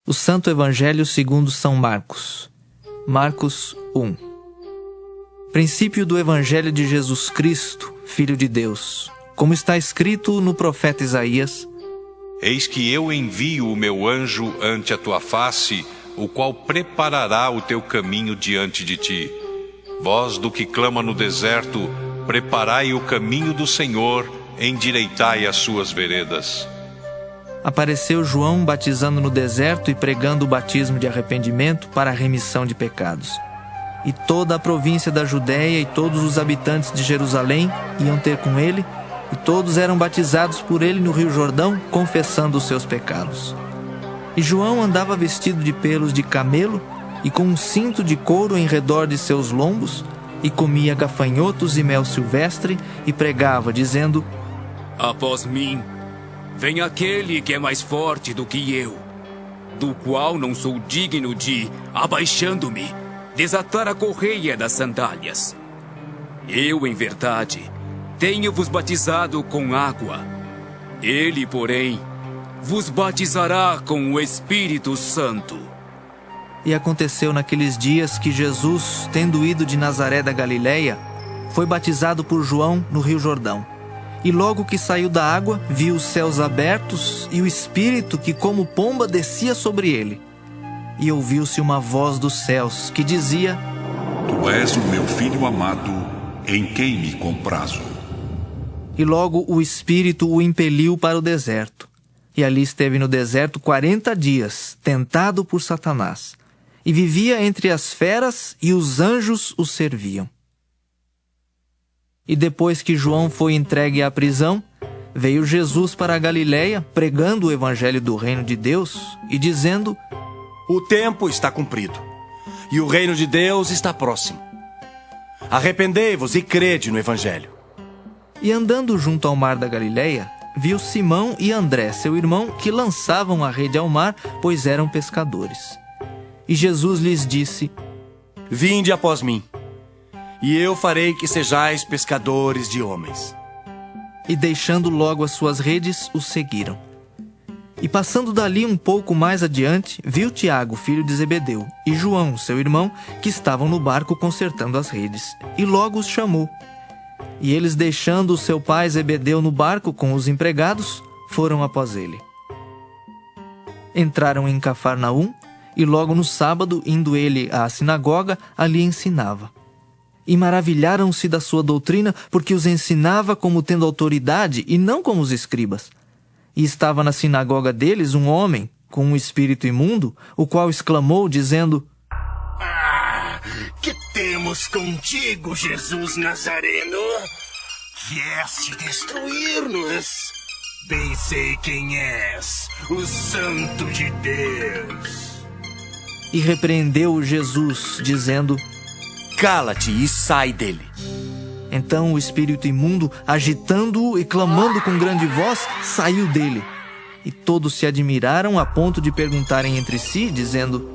O Santo Evangelho segundo São Marcos. Marcos 1. Princípio do Evangelho de Jesus Cristo, Filho de Deus, como está escrito no profeta Isaías: Eis que eu envio o meu anjo ante a tua face, o qual preparará o teu caminho diante de ti. Voz do que clama no deserto, preparai o caminho do Senhor, endireitai as suas veredas. Apareceu João batizando no deserto e pregando o batismo de arrependimento para a remissão de pecados. E toda a província da Judéia e todos os habitantes de Jerusalém iam ter com ele, e todos eram batizados por ele no Rio Jordão, confessando os seus pecados. E João andava vestido de pelos de camelo e com um cinto de couro em redor de seus lombos, e comia gafanhotos e mel silvestre, e pregava, dizendo: Após mim, vem aquele que é mais forte do que eu, do qual não sou digno de, abaixando-me, desatar a correia das sandálias. Eu, em verdade, tenho-vos batizado com água. Ele, porém, vos batizará com o Espírito Santo. E aconteceu naqueles dias que Jesus, tendo ido de Nazaré da Galileia, foi batizado por João no Rio Jordão. E logo que saiu da água, viu os céus abertos e o Espírito que como pomba descia sobre ele. E ouviu-se uma voz dos céus que dizia: Tu és o meu Filho amado, em quem me comprazo. E logo o Espírito o impeliu para o deserto. E ali esteve no deserto 40 dias, tentado por Satanás. E vivia entre as feras, e os anjos o serviam. E depois que João foi entregue à prisão, veio Jesus para a Galileia, pregando o evangelho do reino de Deus, e dizendo: O tempo está cumprido, e o reino de Deus está próximo. Arrependei-vos e crede no evangelho. E andando junto ao mar da Galileia, viu Simão e André, seu irmão, que lançavam a rede ao mar, pois eram pescadores. E Jesus lhes disse: Vinde após mim, e eu farei que sejais pescadores de homens. E deixando logo as suas redes, os seguiram. E passando dali um pouco mais adiante, viu Tiago, filho de Zebedeu, e João, seu irmão, que estavam no barco consertando as redes, e logo os chamou. E eles, deixando o seu pai Zebedeu no barco com os empregados, foram após ele. Entraram em Cafarnaum, e logo no sábado, indo ele à sinagoga, ali ensinava. E maravilharam-se da sua doutrina, porque os ensinava como tendo autoridade, e não como os escribas. E estava na sinagoga deles um homem, com um espírito imundo, o qual exclamou, dizendo: Que temos contigo, Jesus Nazareno? Vieste destruir-nos. Bem sei quem és, o Santo de Deus. E repreendeu Jesus, dizendo: Cala-te e sai dele. Então o espírito imundo, agitando-o e clamando com grande voz, saiu dele. E todos se admiraram a ponto de perguntarem entre si, dizendo: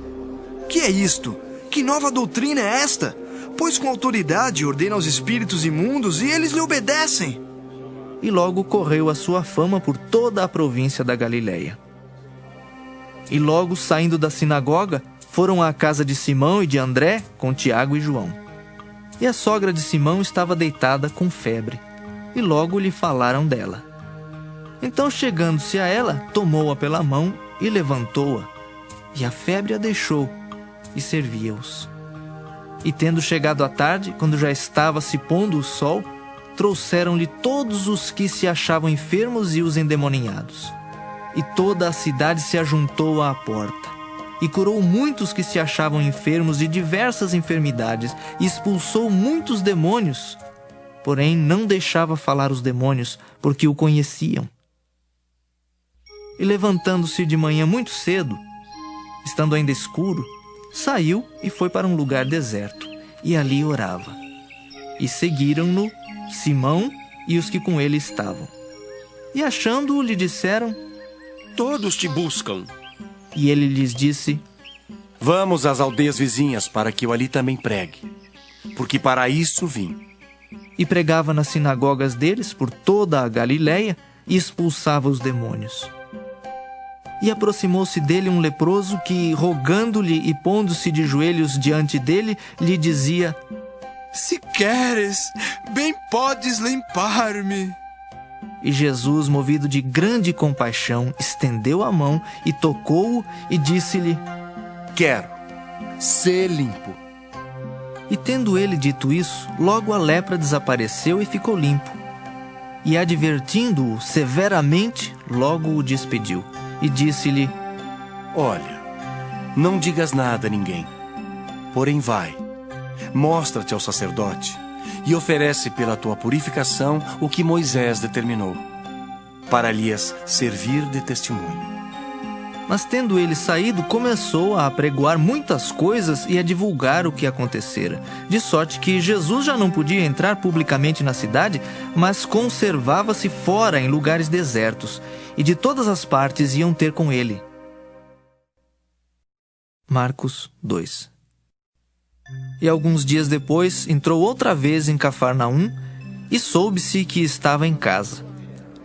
Que é isto? Que nova doutrina é esta? Pois com autoridade ordena aos espíritos imundos e eles lhe obedecem. E logo correu a sua fama por toda a província da Galileia. E logo, saindo da sinagoga, foram à casa de Simão e de André, com Tiago e João. E a sogra de Simão estava deitada com febre, e logo lhe falaram dela. Então, chegando-se a ela, tomou-a pela mão e levantou-a, e a febre a deixou, e servia-os. E tendo chegado a tarde, quando já estava se pondo o sol, trouxeram-lhe todos os que se achavam enfermos e os endemoninhados. E toda a cidade se ajuntou à porta. E curou muitos que se achavam enfermos de diversas enfermidades, e expulsou muitos demônios. Porém, não deixava falar os demônios, porque o conheciam. E levantando-se de manhã muito cedo, estando ainda escuro, saiu e foi para um lugar deserto, e ali orava. E seguiram-no Simão e os que com ele estavam. E achando-o, lhe disseram: Todos te buscam. E ele lhes disse: Vamos às aldeias vizinhas para que eu ali também pregue, porque para isso vim. E pregava nas sinagogas deles por toda a Galileia e expulsava os demônios. E aproximou-se dele um leproso que, rogando-lhe e pondo-se de joelhos diante dele, lhe dizia: Se queres, bem podes limpar-me. E Jesus, movido de grande compaixão, estendeu a mão e tocou-o e disse-lhe: Quero, sê limpo. E tendo ele dito isso, logo a lepra desapareceu e ficou limpo. E advertindo-o severamente, logo o despediu. E disse-lhe: Olha, não digas nada a ninguém. Porém vai, mostra-te ao sacerdote e oferece pela tua purificação o que Moisés determinou, para lhes servir de testemunho. Mas tendo ele saído, começou a apregoar muitas coisas e a divulgar o que acontecera, de sorte que Jesus já não podia entrar publicamente na cidade, mas conservava-se fora em lugares desertos, e de todas as partes iam ter com ele. Marcos 2. E alguns dias depois entrou outra vez em Cafarnaum, e soube-se que estava em casa.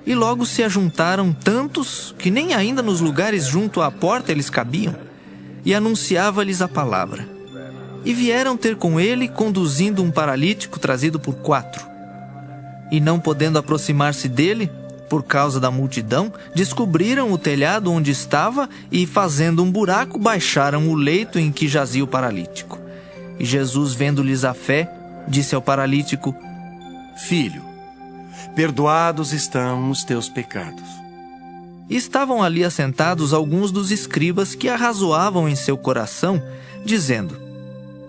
E logo se ajuntaram tantos que nem ainda nos lugares junto à porta eles cabiam, e anunciava-lhes a palavra. E vieram ter com ele, conduzindo um paralítico trazido por 4. E não podendo aproximar-se dele, por causa da multidão, descobriram o telhado onde estava e, fazendo um buraco, baixaram o leito em que jazia o paralítico. E Jesus, vendo-lhes a fé, disse ao paralítico: Filho, perdoados estão os teus pecados. E estavam ali assentados alguns dos escribas que arrazoavam em seu coração, dizendo: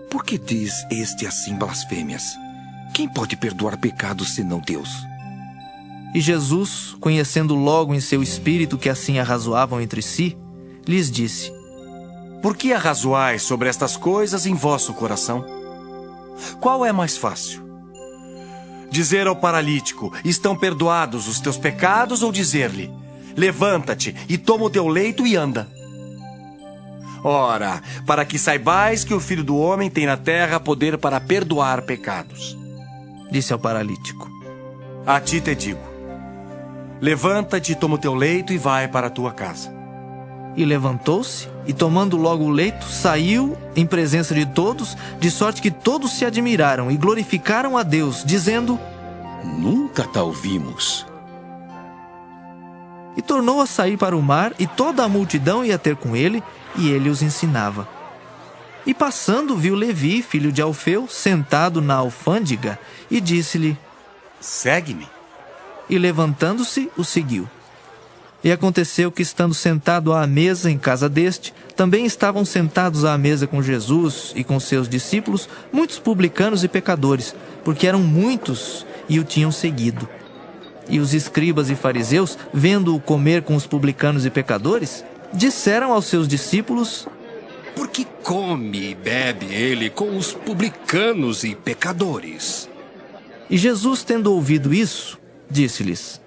Por que diz este assim blasfêmias? Quem pode perdoar pecados senão Deus? E Jesus, conhecendo logo em seu espírito que assim arrazoavam entre si, lhes disse: Por que arrazoais sobre estas coisas em vosso coração? Qual é mais fácil? Dizer ao paralítico: estão perdoados os teus pecados, ou dizer-lhe: levanta-te e toma o teu leito e anda? Ora, para que saibais que o Filho do Homem tem na terra poder para perdoar pecados. Disse ao paralítico: A ti te digo, levanta-te, toma o teu leito e vai para a tua casa. E levantou-se, e tomando logo o leito, saiu em presença de todos, de sorte que todos se admiraram e glorificaram a Deus, dizendo: Nunca tal vimos. E tornou a sair para o mar, e toda a multidão ia ter com ele, e ele os ensinava. E passando, viu Levi, filho de Alfeu, sentado na alfândega, e disse-lhe: Segue-me. E levantando-se, o seguiu. E aconteceu que, estando sentado à mesa em casa deste, também estavam sentados à mesa com Jesus e com seus discípulos muitos publicanos e pecadores, porque eram muitos e o tinham seguido. E os escribas e fariseus, vendo-o comer com os publicanos e pecadores, disseram aos seus discípulos: Por que come e bebe ele com os publicanos e pecadores? E Jesus, tendo ouvido isso, disse-lhes: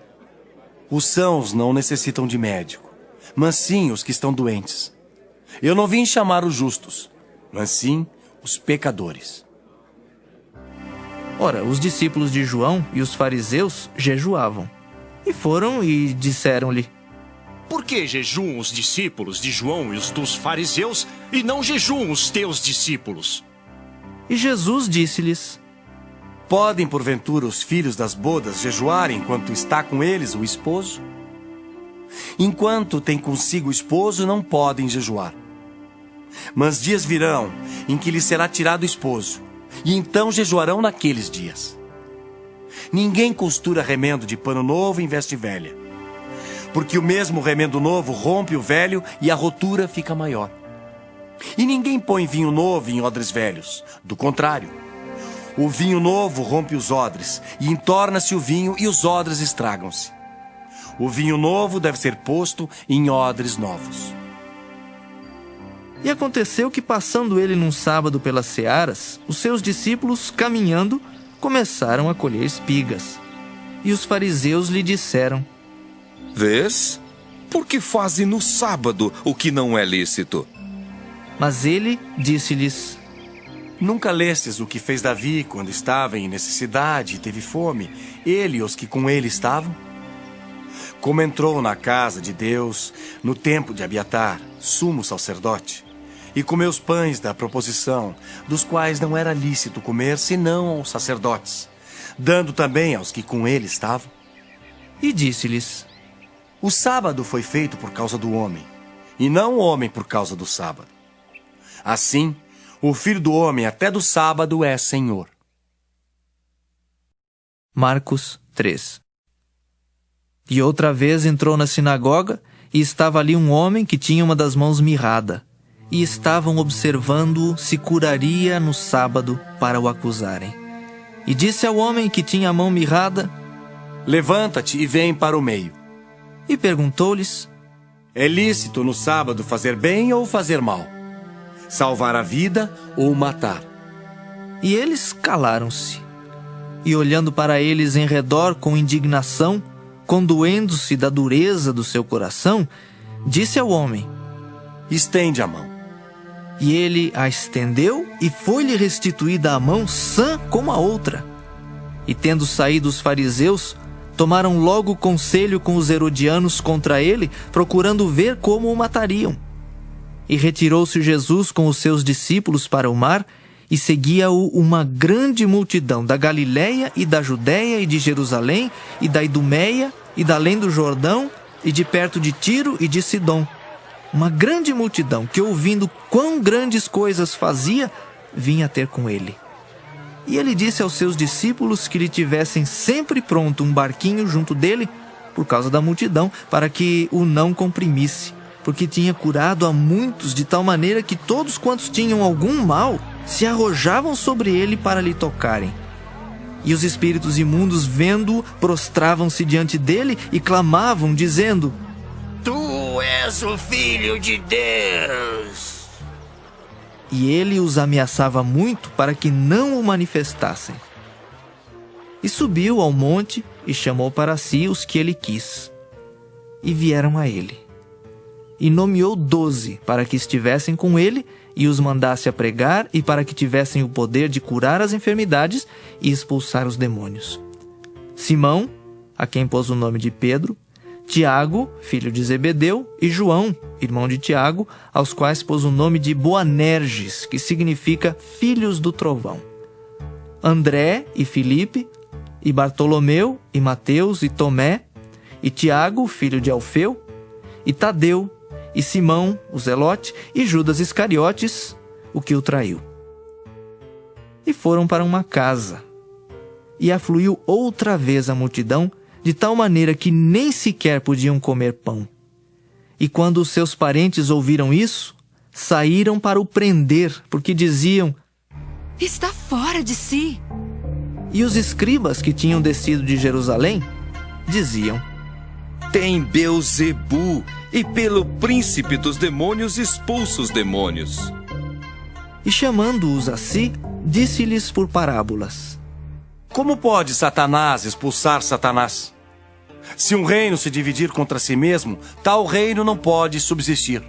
Os sãos não necessitam de médico, mas sim os que estão doentes. Eu não vim chamar os justos, mas sim os pecadores. Ora, os discípulos de João e os fariseus jejuavam. E foram e disseram-lhe: Por que jejuam os discípulos de João e os dos fariseus, e não jejuam os teus discípulos? E Jesus disse-lhes: Podem, porventura, os filhos das bodas jejuarem enquanto está com eles o esposo? Enquanto tem consigo o esposo, não podem jejuar. Mas dias virão em que lhes será tirado o esposo, e então jejuarão naqueles dias. Ninguém costura remendo de pano novo em veste velha, porque o mesmo remendo novo rompe o velho e a rotura fica maior. E ninguém põe vinho novo em odres velhos, do contrário. O vinho novo rompe os odres, e entorna-se o vinho, e os odres estragam-se. O vinho novo deve ser posto em odres novos. E aconteceu que, passando ele num sábado pelas searas, os seus discípulos, caminhando, começaram a colher espigas. E os fariseus lhe disseram: Vês? Por que fazem no sábado o que não é lícito? Mas ele disse-lhes: Nunca lestes o que fez Davi quando estava em necessidade e teve fome, ele e os que com ele estavam? como entrou na casa de Deus no tempo de Abiatar, sumo sacerdote, e comeu os pães da proposição, dos quais não era lícito comer senão aos sacerdotes, dando também aos que com ele estavam. E disse-lhes: O sábado foi feito por causa do homem, e não o homem por causa do sábado. Assim, o Filho do Homem até do sábado é Senhor. Marcos 3. E outra vez entrou na sinagoga, e estava ali um homem que tinha uma das mãos mirrada, e estavam observando-o se curaria no sábado para o acusarem. E disse ao homem que tinha a mão mirrada: Levanta-te e vem para o meio. E perguntou-lhes: É lícito no sábado fazer bem ou fazer mal? Salvar a vida ou matar? E eles calaram-se. E olhando para eles em redor com indignação, condoendo-se da dureza do seu coração, disse ao homem: Estende a mão. E ele a estendeu, e foi-lhe restituída a mão sã como a outra. E tendo saído os fariseus, tomaram logo conselho com os herodianos contra ele, procurando ver como o matariam. E retirou-se Jesus com os seus discípulos para o mar, e seguia-o uma grande multidão da Galiléia e da Judéia e de Jerusalém e da Idumeia e da além do Jordão e de perto de Tiro e de Sidom. Uma grande multidão que, ouvindo quão grandes coisas fazia, vinha ter com ele. E ele disse aos seus discípulos que lhe tivessem sempre pronto um barquinho junto dele, por causa da multidão, para que o não comprimisse, porque tinha curado a muitos de tal maneira que todos quantos tinham algum mal se arrojavam sobre ele para lhe tocarem. E os espíritos imundos, vendo-o, prostravam-se diante dele e clamavam, dizendo: Tu és o Filho de Deus. E ele os ameaçava muito para que não o manifestassem. E subiu ao monte e chamou para si os que ele quis. E vieram a ele. E nomeou 12 para que estivessem com ele e os mandasse a pregar e para que tivessem o poder de curar as enfermidades e expulsar os demônios. Simão, a quem pôs o nome de Pedro, Tiago, filho de Zebedeu, e João, irmão de Tiago, aos quais pôs o nome de Boanerges, que significa filhos do trovão. André e Filipe, e Bartolomeu, e Mateus, e Tomé, e Tiago, filho de Alfeu, e Tadeu, e Simão, o Zelote, e Judas Iscariotes, o que o traiu. E foram para uma casa. E afluiu outra vez a multidão, de tal maneira que nem sequer podiam comer pão. E quando os seus parentes ouviram isso, saíram para o prender, porque diziam: Está fora de si. E os escribas que tinham descido de Jerusalém diziam: Tem Beelzebu, e pelo príncipe dos demônios expulsa os demônios. E chamando-os a si, disse-lhes por parábolas: Como pode Satanás expulsar Satanás? Se um reino se dividir contra si mesmo, tal reino não pode subsistir.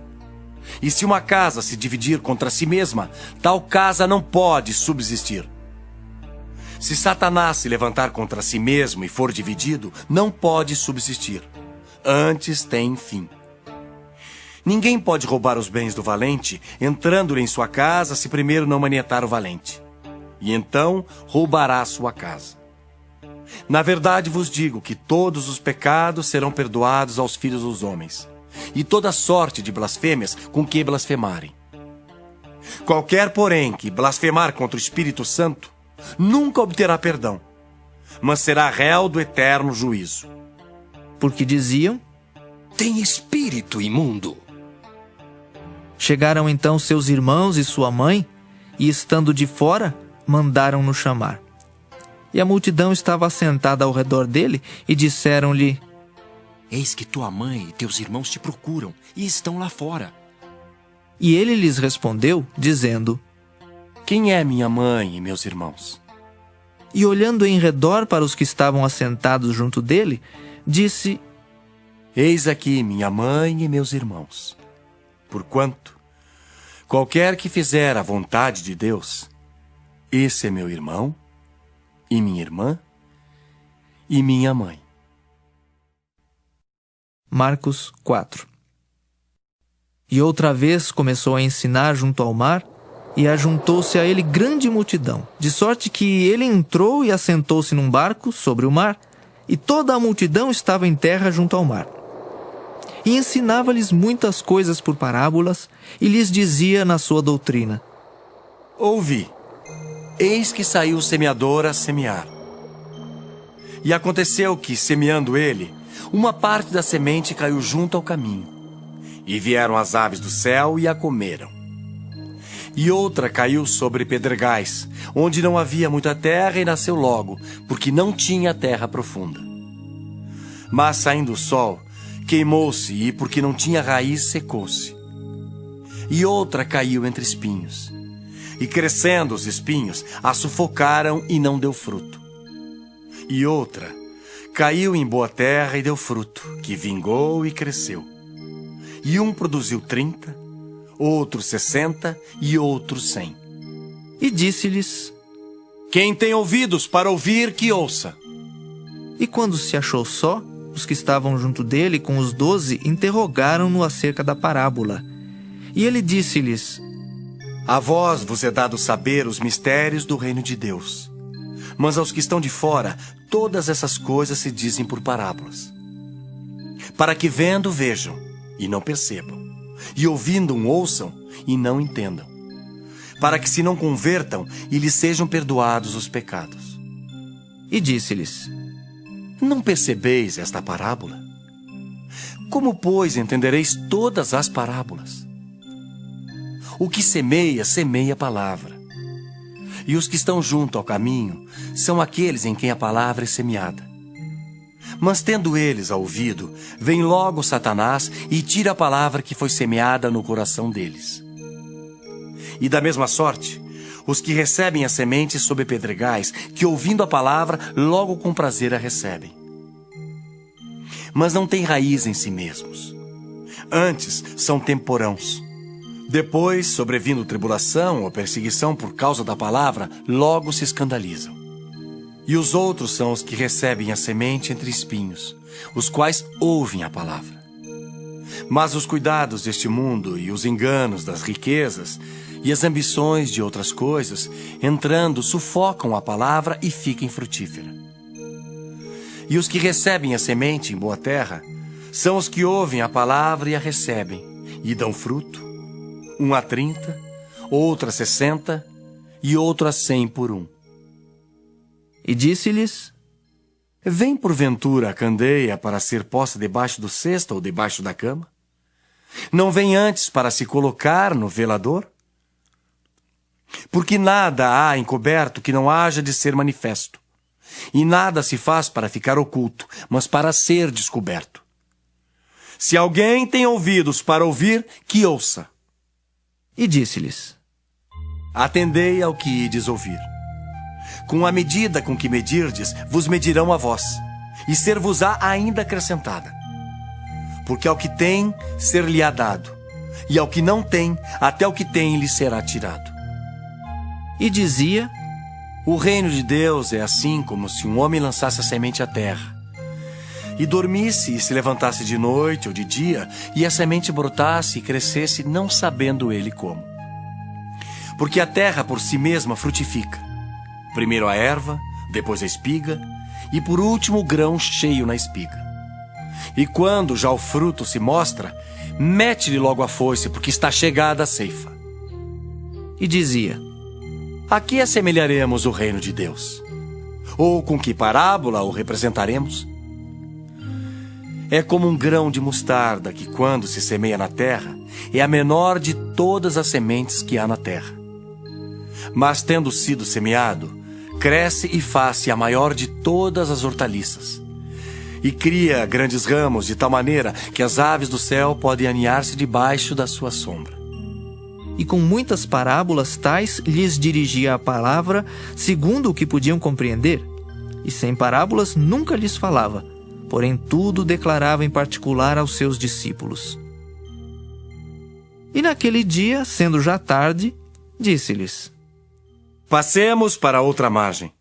E se uma casa se dividir contra si mesma, tal casa não pode subsistir. Se Satanás se levantar contra si mesmo e for dividido, não pode subsistir. Antes tem fim. Ninguém pode roubar os bens do valente, entrando-lhe em sua casa, se primeiro não manietar o valente. E então roubará sua casa. Na verdade vos digo que todos os pecados serão perdoados aos filhos dos homens, e toda sorte de blasfêmias com que blasfemarem. Qualquer, porém, que blasfemar contra o Espírito Santo, nunca obterá perdão, mas será réu do eterno juízo. Porque diziam: Tem espírito imundo. Chegaram então seus irmãos e sua mãe, e estando de fora, mandaram-no chamar. E a multidão estava assentada ao redor dele, e disseram-lhe: Eis que tua mãe e teus irmãos te procuram, e estão lá fora. E ele lhes respondeu, dizendo: Quem é minha mãe e meus irmãos? E olhando em redor para os que estavam assentados junto dele, disse: Eis aqui minha mãe e meus irmãos. Porquanto, qualquer que fizer a vontade de Deus, esse é meu irmão, e minha irmã, e minha mãe. Marcos 4. E outra vez começou a ensinar junto ao mar, e ajuntou-se a ele grande multidão, de sorte que ele entrou e assentou-se num barco sobre o mar, e toda a multidão estava em terra junto ao mar. E ensinava-lhes muitas coisas por parábolas, e lhes dizia na sua doutrina: Ouvi, eis que saiu o semeador a semear. E aconteceu que, semeando ele, uma parte da semente caiu junto ao caminho, e vieram as aves do céu e a comeram. E outra caiu sobre pedregais, onde não havia muita terra, e nasceu logo, porque não tinha terra profunda. Mas saindo o sol, queimou-se, e porque não tinha raiz, secou-se. E outra caiu entre espinhos, e crescendo os espinhos, a sufocaram e não deu fruto. E outra caiu em boa terra e deu fruto, que vingou e cresceu. E um produziu 30, outro 60 e outro 100. E disse-lhes: Quem tem ouvidos para ouvir, que ouça. E quando se achou só, os que estavam junto dele com os 12 interrogaram-no acerca da parábola. E ele disse-lhes: A vós vos é dado saber os mistérios do reino de Deus. Mas aos que estão de fora, todas essas coisas se dizem por parábolas, para que vendo vejam e não percebam, e ouvindo ouçam e não entendam, para que se não convertam e lhes sejam perdoados os pecados. E disse-lhes: Não percebeis esta parábola? Como, pois, entendereis todas as parábolas? O que semeia, semeia a palavra. E os que estão junto ao caminho são aqueles em quem a palavra é semeada. Mas tendo eles a ouvido, vem logo Satanás e tira a palavra que foi semeada no coração deles. E da mesma sorte, os que recebem a semente sob pedregais, que ouvindo a palavra, logo com prazer a recebem. Mas não têm raiz em si mesmos. Antes são temporãos. Depois, sobrevindo tribulação ou perseguição por causa da palavra, logo se escandalizam. E os outros são os que recebem a semente entre espinhos, os quais ouvem a palavra. Mas os cuidados deste mundo e os enganos das riquezas e as ambições de outras coisas, entrando, sufocam a palavra e fica infrutífera. E os que recebem a semente em boa terra são os que ouvem a palavra e a recebem, e dão fruto, um a 30, outro a 60 e outro a 100 por um. E disse-lhes: Vem porventura a candeia para ser posta debaixo do cesto ou debaixo da cama? Não vem antes para se colocar no velador? Porque nada há encoberto que não haja de ser manifesto, e nada se faz para ficar oculto, mas para ser descoberto. Se alguém tem ouvidos para ouvir, que ouça. E disse-lhes: Atendei ao que ides ouvir. Com a medida com que medirdes, vos medirão a vós, e ser-vos-á ainda acrescentada. Porque ao que tem, ser-lhe-á dado, e ao que não tem, até o que tem lhe será tirado. E dizia: O reino de Deus é assim como se um homem lançasse a semente à terra, e dormisse e se levantasse de noite ou de dia, e a semente brotasse e crescesse, não sabendo ele como. Porque a terra por si mesma frutifica. Primeiro a erva, depois a espiga, e por último o grão cheio na espiga. E quando já o fruto se mostra, mete-lhe logo a foice, porque está chegada a ceifa. E dizia: A que assemelharemos o reino de Deus? Ou com que parábola o representaremos? É como um grão de mostarda que, quando se semeia na terra, é a menor de todas as sementes que há na terra. Mas, tendo sido semeado, cresce e faz-se a maior de todas as hortaliças. E cria grandes ramos de tal maneira que as aves do céu podem aninhar-se debaixo da sua sombra. E com muitas parábolas tais lhes dirigia a palavra, segundo o que podiam compreender. E sem parábolas nunca lhes falava, porém tudo declarava em particular aos seus discípulos. E naquele dia, sendo já tarde, disse-lhes: Passemos para outra margem.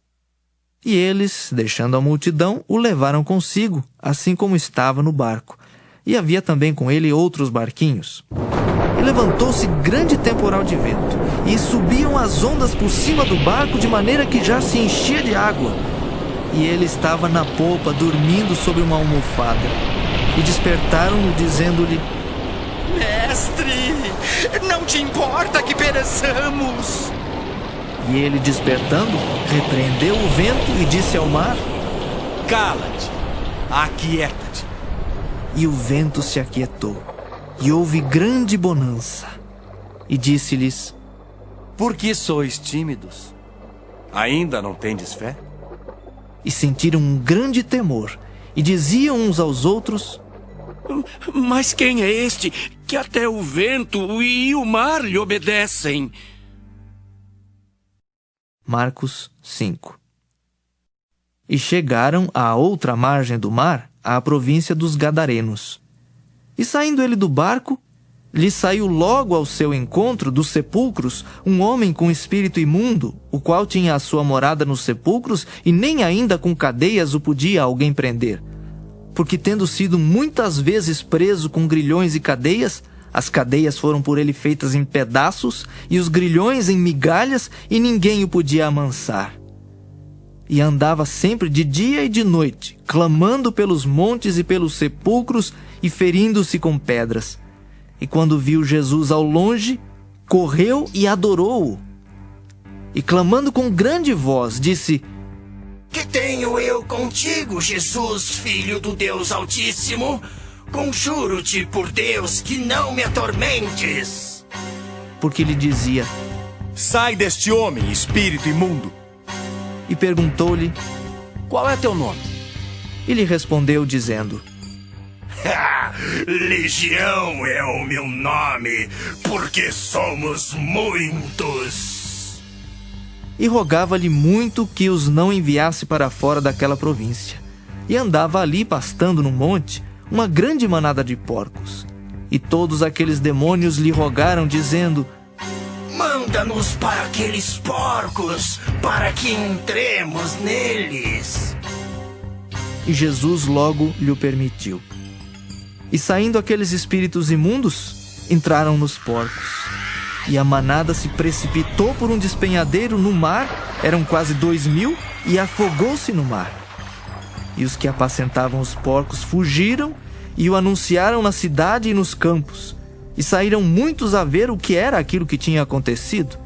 E eles, deixando a multidão, o levaram consigo, assim como estava no barco, e havia também com ele outros barquinhos. E levantou-se grande temporal de vento, e subiam as ondas por cima do barco de maneira que já se enchia de água. E ele estava na popa, dormindo sobre uma almofada. E despertaram-no, dizendo-lhe: Mestre, não te importa que pereçamos? E ele, despertando, repreendeu o vento e disse ao mar: Cala-te, aquieta-te. E o vento se aquietou, e houve grande bonança. E disse-lhes: Por que sois tímidos? Ainda não tendes fé? E sentiram um grande temor, e diziam uns aos outros: Mas quem é este que até o vento e o mar lhe obedecem? Marcos 5. E chegaram à outra margem do mar, à província dos Gadarenos. E saindo ele do barco, lhe saiu logo ao seu encontro dos sepulcros um homem com espírito imundo, o qual tinha a sua morada nos sepulcros, e nem ainda com cadeias o podia alguém prender. Porque tendo sido muitas vezes preso com grilhões e cadeias, as cadeias foram por ele feitas em pedaços, e os grilhões em migalhas, e ninguém o podia amansar. E andava sempre de dia e de noite, clamando pelos montes e pelos sepulcros, e ferindo-se com pedras. E quando viu Jesus ao longe, correu e adorou-o. E clamando com grande voz, disse: Que tenho eu contigo, Jesus, Filho do Deus Altíssimo? Conjuro-te por Deus que não me atormentes. Porque lhe dizia: Sai deste homem, espírito imundo. E perguntou-lhe: Qual é teu nome? E lhe respondeu, dizendo: Legião é o meu nome, porque somos muitos. E rogava-lhe muito que os não enviasse para fora daquela província. E andava ali, pastando no monte, uma grande manada de porcos. E todos aqueles demônios lhe rogaram, dizendo: Manda-nos para aqueles porcos, para que entremos neles. E Jesus logo lhe permitiu. E saindo aqueles espíritos imundos, entraram nos porcos. E a manada se precipitou por um despenhadeiro no mar, eram quase 2.000, e afogou-se no mar. E os que apacentavam os porcos fugiram e o anunciaram na cidade e nos campos. E saíram muitos a ver o que era aquilo que tinha acontecido.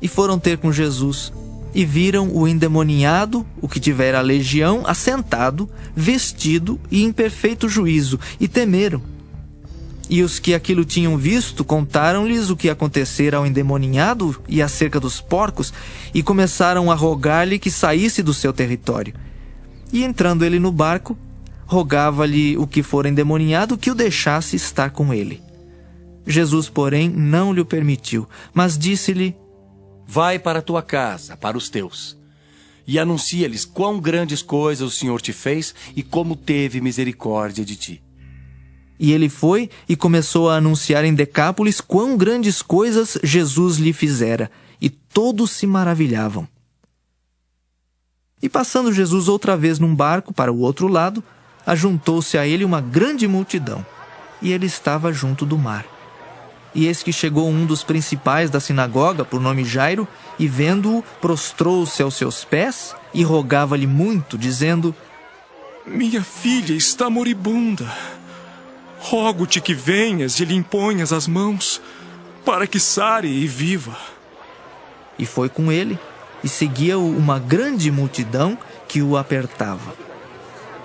E foram ter com Jesus, e viram o endemoniado, o que tivera a legião, assentado, vestido e em perfeito juízo, e temeram. E os que aquilo tinham visto contaram-lhes o que acontecera ao endemoniado e acerca dos porcos, e começaram a rogar-lhe que saísse do seu território. E entrando ele no barco, rogava-lhe o que fora endemoniado que o deixasse estar com ele. Jesus, porém, não lhe o permitiu, mas disse-lhe: Vai para a tua casa, para os teus, e anuncia-lhes quão grandes coisas o Senhor te fez e como teve misericórdia de ti. E ele foi e começou a anunciar em Decápolis quão grandes coisas Jesus lhe fizera, e todos se maravilhavam. E passando Jesus outra vez num barco para o outro lado, ajuntou-se a ele uma grande multidão, e ele estava junto do mar. E eis que chegou um dos principais da sinagoga, por nome Jairo, e vendo-o, prostrou-se aos seus pés e rogava-lhe muito, dizendo: Minha filha está moribunda. Rogo-te que venhas e lhe imponhas as mãos, para que sare e viva. E foi com ele, e seguia-o uma grande multidão que o apertava.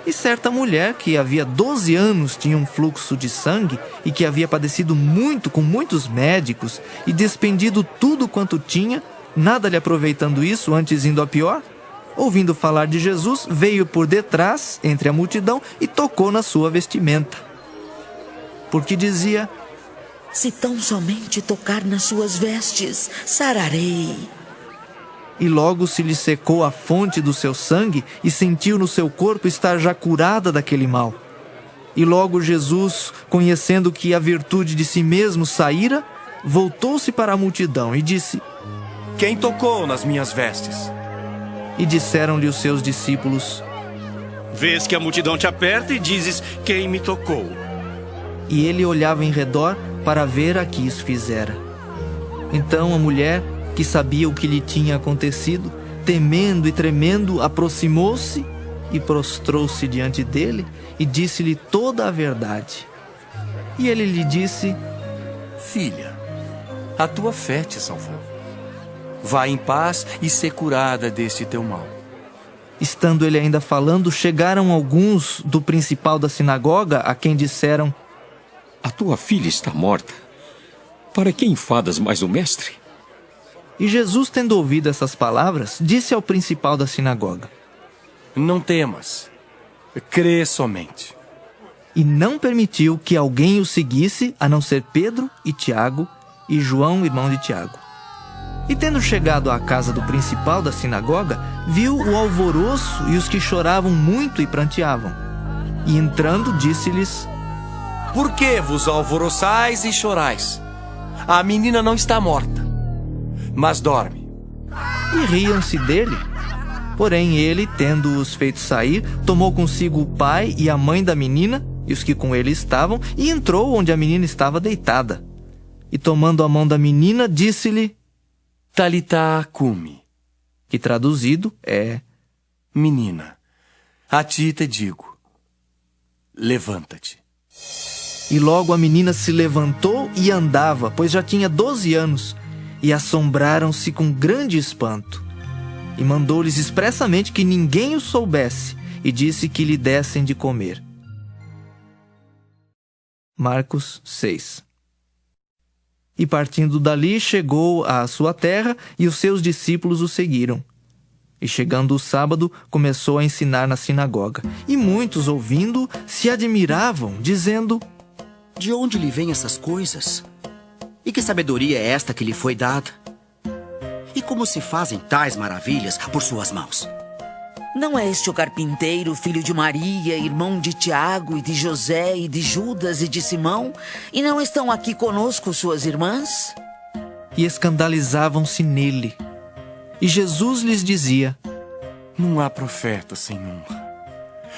E certa mulher, que havia 12 anos tinha um fluxo de sangue, e que havia padecido muito com muitos médicos, e despendido tudo quanto tinha, nada lhe aproveitando isso, antes indo a pior, ouvindo falar de Jesus, veio por detrás, entre a multidão, e tocou na sua vestimenta. Porque dizia: Se tão somente tocar nas suas vestes, sararei. E logo se lhe secou a fonte do seu sangue, e sentiu no seu corpo estar já curada daquele mal. E logo Jesus, conhecendo que a virtude de si mesmo saíra, voltou-se para a multidão e disse: Quem tocou nas minhas vestes? E disseram-lhe os seus discípulos: Vês que a multidão te aperta e dizes: Quem me tocou? e ele olhava em redor para ver a que isso fizera. Então a mulher, que sabia o que lhe tinha acontecido, temendo e tremendo, aproximou-se e prostrou-se diante dele e disse-lhe toda a verdade. E ele lhe disse: Filha, a tua fé te salvou. Vá em paz e ser curada deste teu mal. Estando ele ainda falando, chegaram alguns do principal da sinagoga, a quem disseram: A tua filha está morta. Para que enfadas mais o mestre? E Jesus, tendo ouvido essas palavras, disse ao principal da sinagoga: Não temas, crê somente. E não permitiu que alguém o seguisse, a não ser Pedro e Tiago e João, irmão de Tiago. E tendo chegado à casa do principal da sinagoga, viu o alvoroço e os que choravam muito e pranteavam. E entrando, disse-lhes: Por que vos alvoroçais e chorais? A menina não está morta, mas dorme. E riam-se dele. Porém ele, tendo-os feito sair, tomou consigo o pai e a mãe da menina e os que com ele estavam, e entrou onde a menina estava deitada. E tomando a mão da menina, disse-lhe: Talitá cumi, que traduzido é: Menina, a ti te digo, levanta-te. E logo a menina se levantou e andava, pois já tinha 12 anos, e assombraram-se com grande espanto. E mandou-lhes expressamente que ninguém o soubesse, e disse que lhe dessem de comer. Marcos 6. E partindo dali, chegou à sua terra, e os seus discípulos o seguiram. E chegando o sábado, começou a ensinar na sinagoga. E muitos, ouvindo, se admiravam, dizendo: De onde lhe vêm essas coisas? E que sabedoria é esta que lhe foi dada? E como se fazem tais maravilhas por suas mãos? Não é este o carpinteiro, filho de Maria, irmão de Tiago e de José e de Judas e de Simão? E não estão aqui conosco suas irmãs? E escandalizavam-se nele. E Jesus lhes dizia: Não há profeta sem honra,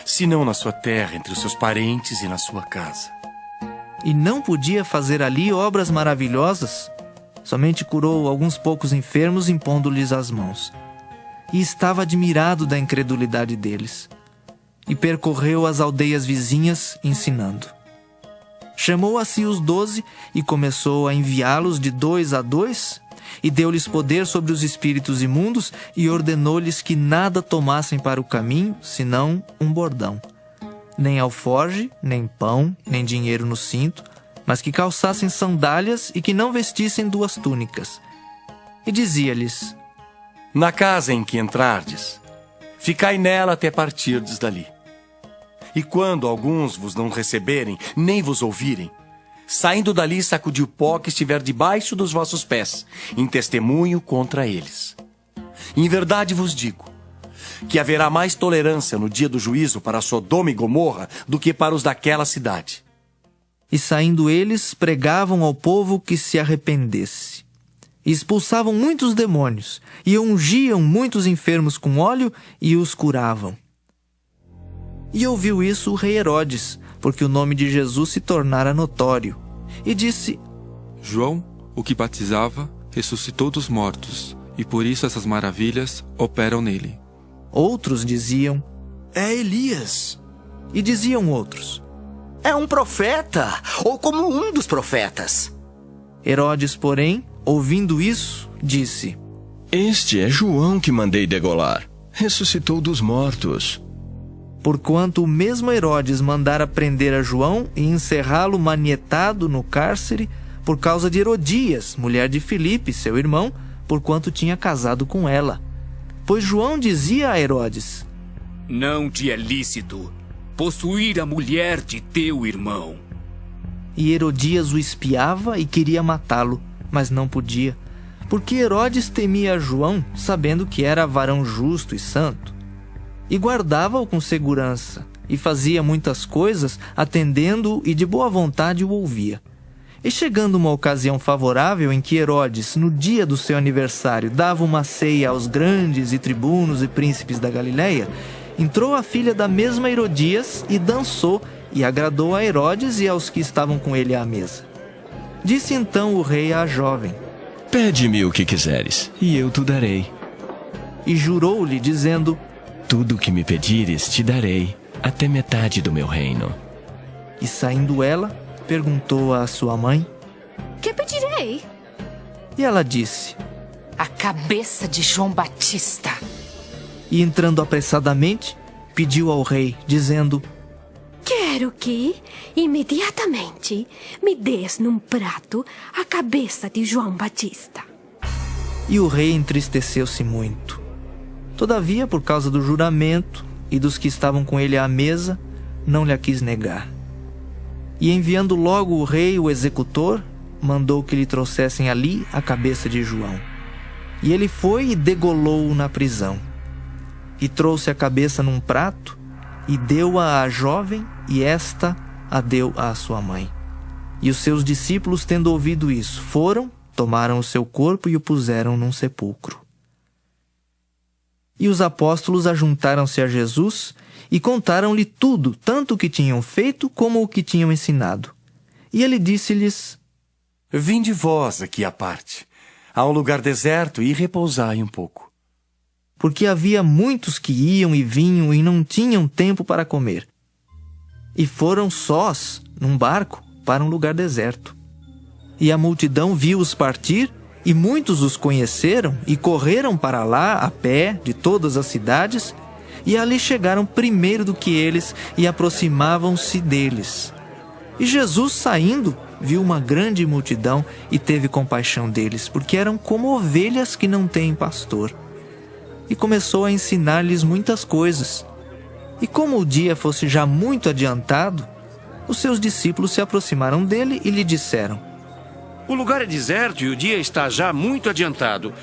senão na sua terra, entre os seus parentes e na sua casa. E não podia fazer ali obras maravilhosas, somente curou alguns poucos enfermos, impondo-lhes as mãos. E estava admirado da incredulidade deles. E percorreu as aldeias vizinhas, ensinando. Chamou a si os 12 e começou a enviá-los de 2 a 2, e deu-lhes poder sobre os espíritos imundos, e ordenou-lhes que nada tomassem para o caminho, senão um bordão. Nem alforge, nem pão, nem dinheiro no cinto, mas que calçassem sandálias e que não vestissem 2 túnicas. E dizia-lhes: Na casa em que entrardes, ficai nela até partirdes dali. E quando alguns vos não receberem, nem vos ouvirem, saindo dali, sacudi o pó que estiver debaixo dos vossos pés, em testemunho contra eles. Em verdade vos digo, que haverá mais tolerância no dia do juízo para Sodoma e Gomorra do que para os daquela cidade. E saindo eles, pregavam ao povo que se arrependesse. E expulsavam muitos demônios, e ungiam muitos enfermos com óleo, e os curavam. E ouviu isso o rei Herodes, porque o nome de Jesus se tornara notório. E disse: João, o que batizava, ressuscitou dos mortos, e por isso essas maravilhas operam nele. Outros diziam: É Elias. E diziam outros: É um profeta, ou como um dos profetas. Herodes, porém, ouvindo isso, disse: Este é João que mandei degolar. Ressuscitou dos mortos. Porquanto o mesmo Herodes mandara prender a João e encerrá-lo manietado no cárcere por causa de Herodias, mulher de Filipe, seu irmão, porquanto tinha casado com ela. Pois João dizia a Herodes: Não te é lícito possuir a mulher de teu irmão. E Herodias o espiava e queria matá-lo, mas não podia, porque Herodes temia João, sabendo que era varão justo e santo. E guardava-o com segurança, e fazia muitas coisas, atendendo-o e de boa vontade o ouvia. E chegando uma ocasião favorável em que Herodes, no dia do seu aniversário, dava uma ceia aos grandes e tribunos e príncipes da Galileia, entrou a filha da mesma Herodias e dançou, e agradou a Herodes e aos que estavam com ele à mesa. Disse então o rei à jovem: Pede-me o que quiseres, e eu te darei. E jurou-lhe, dizendo: Tudo o que me pedires te darei, até metade do meu reino. E saindo ela, perguntou à sua mãe: Que pedirei? E ela disse: A cabeça de João Batista. E entrando apressadamente, pediu ao rei, dizendo: Quero que, imediatamente, me des num prato a cabeça de João Batista. E o rei entristeceu-se muito. Todavia, por causa do juramento e dos que estavam com ele à mesa, não lhe quis negar. E enviando logo o rei o executor, mandou que lhe trouxessem ali a cabeça de João. E ele foi e degolou-o na prisão. E trouxe a cabeça num prato, e deu-a à jovem, e esta a deu à sua mãe. E os seus discípulos, tendo ouvido isso, foram, tomaram o seu corpo e o puseram num sepulcro. E os apóstolos ajuntaram-se a Jesus e contaram-lhe tudo, tanto o que tinham feito como o que tinham ensinado. E ele disse-lhes: Vinde vós aqui à parte, a um lugar deserto, e repousai um pouco. Porque havia muitos que iam e vinham e não tinham tempo para comer. E foram sós, num barco, para um lugar deserto. E a multidão viu-os partir, e muitos os conheceram e correram para lá a pé de todas as cidades, e ali chegaram primeiro do que eles e aproximavam-se deles. E Jesus, saindo, viu uma grande multidão e teve compaixão deles, porque eram como ovelhas que não têm pastor. E começou a ensinar-lhes muitas coisas. E como o dia fosse já muito adiantado, os seus discípulos se aproximaram dele e lhe disseram: O lugar é deserto e o dia está já muito adiantado.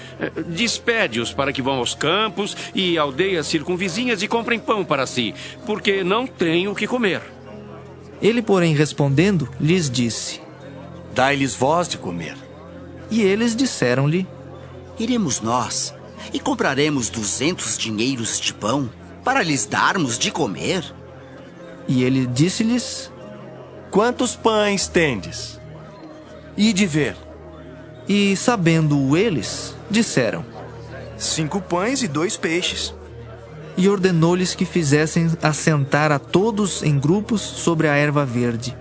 Despede-os para que vão aos campos e aldeias circunvizinhas e comprem pão para si, porque não têm o que comer. Ele, porém, respondendo, lhes disse: Dai-lhes vós de comer. E eles disseram-lhe: Iremos nós e compraremos 200 dinheiros de pão para lhes darmos de comer? E ele disse-lhes: Quantos pães tendes? Ide ver. E, sabendo-o eles, disseram: 5 pães e 2 peixes. E ordenou-lhes que fizessem assentar a todos em grupos sobre a erva verde.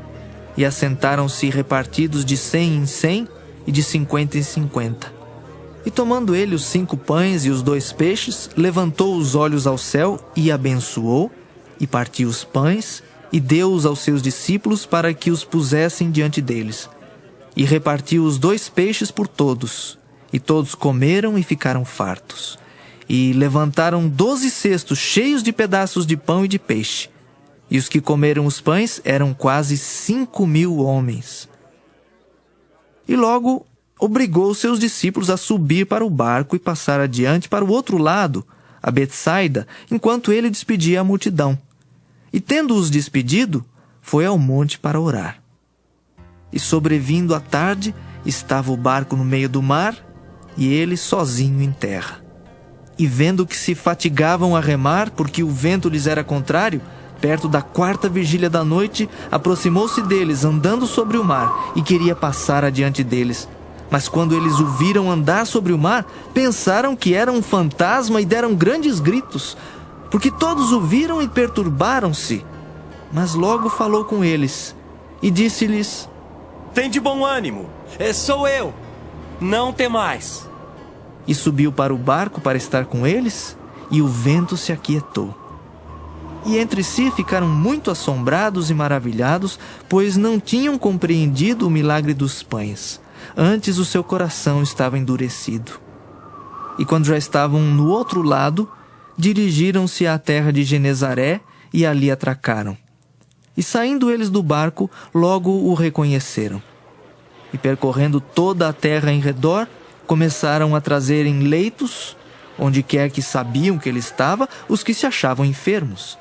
E assentaram-se repartidos de 100 em 100 e de 50 em 50. E tomando ele os 5 pães e os 2 peixes, levantou os olhos ao céu e abençoou, e partiu os pães, e deu-os aos seus discípulos para que os pusessem diante deles. E repartiu os 2 peixes por todos, e todos comeram e ficaram fartos. E levantaram 12 cestos cheios de pedaços de pão e de peixe. E os que comeram os pães eram quase 5.000 homens. E logo obrigou seus discípulos a subir para o barco e passar adiante para o outro lado, a Betsaida, enquanto ele despedia a multidão. E tendo-os despedido, foi ao monte para orar. E sobrevindo a tarde, estava o barco no meio do mar, e ele sozinho em terra. E vendo que se fatigavam a remar, porque o vento lhes era contrário, perto da 4ª vigília da noite, aproximou-se deles, andando sobre o mar, e queria passar adiante deles. Mas quando eles o viram andar sobre o mar, pensaram que era um fantasma e deram grandes gritos, porque todos o viram e perturbaram-se. Mas logo falou com eles e disse-lhes: Tende bom ânimo, sou eu, não temais. E subiu para o barco para estar com eles, e o vento se aquietou. E entre si ficaram muito assombrados e maravilhados, pois não tinham compreendido o milagre dos pães. Antes o seu coração estava endurecido. E quando já estavam no outro lado, dirigiram-se à terra de Genezaré e ali atracaram. E saindo eles do barco, logo o reconheceram. E percorrendo toda a terra em redor, começaram a trazer em leitos, onde quer que sabiam que ele estava, os que se achavam enfermos.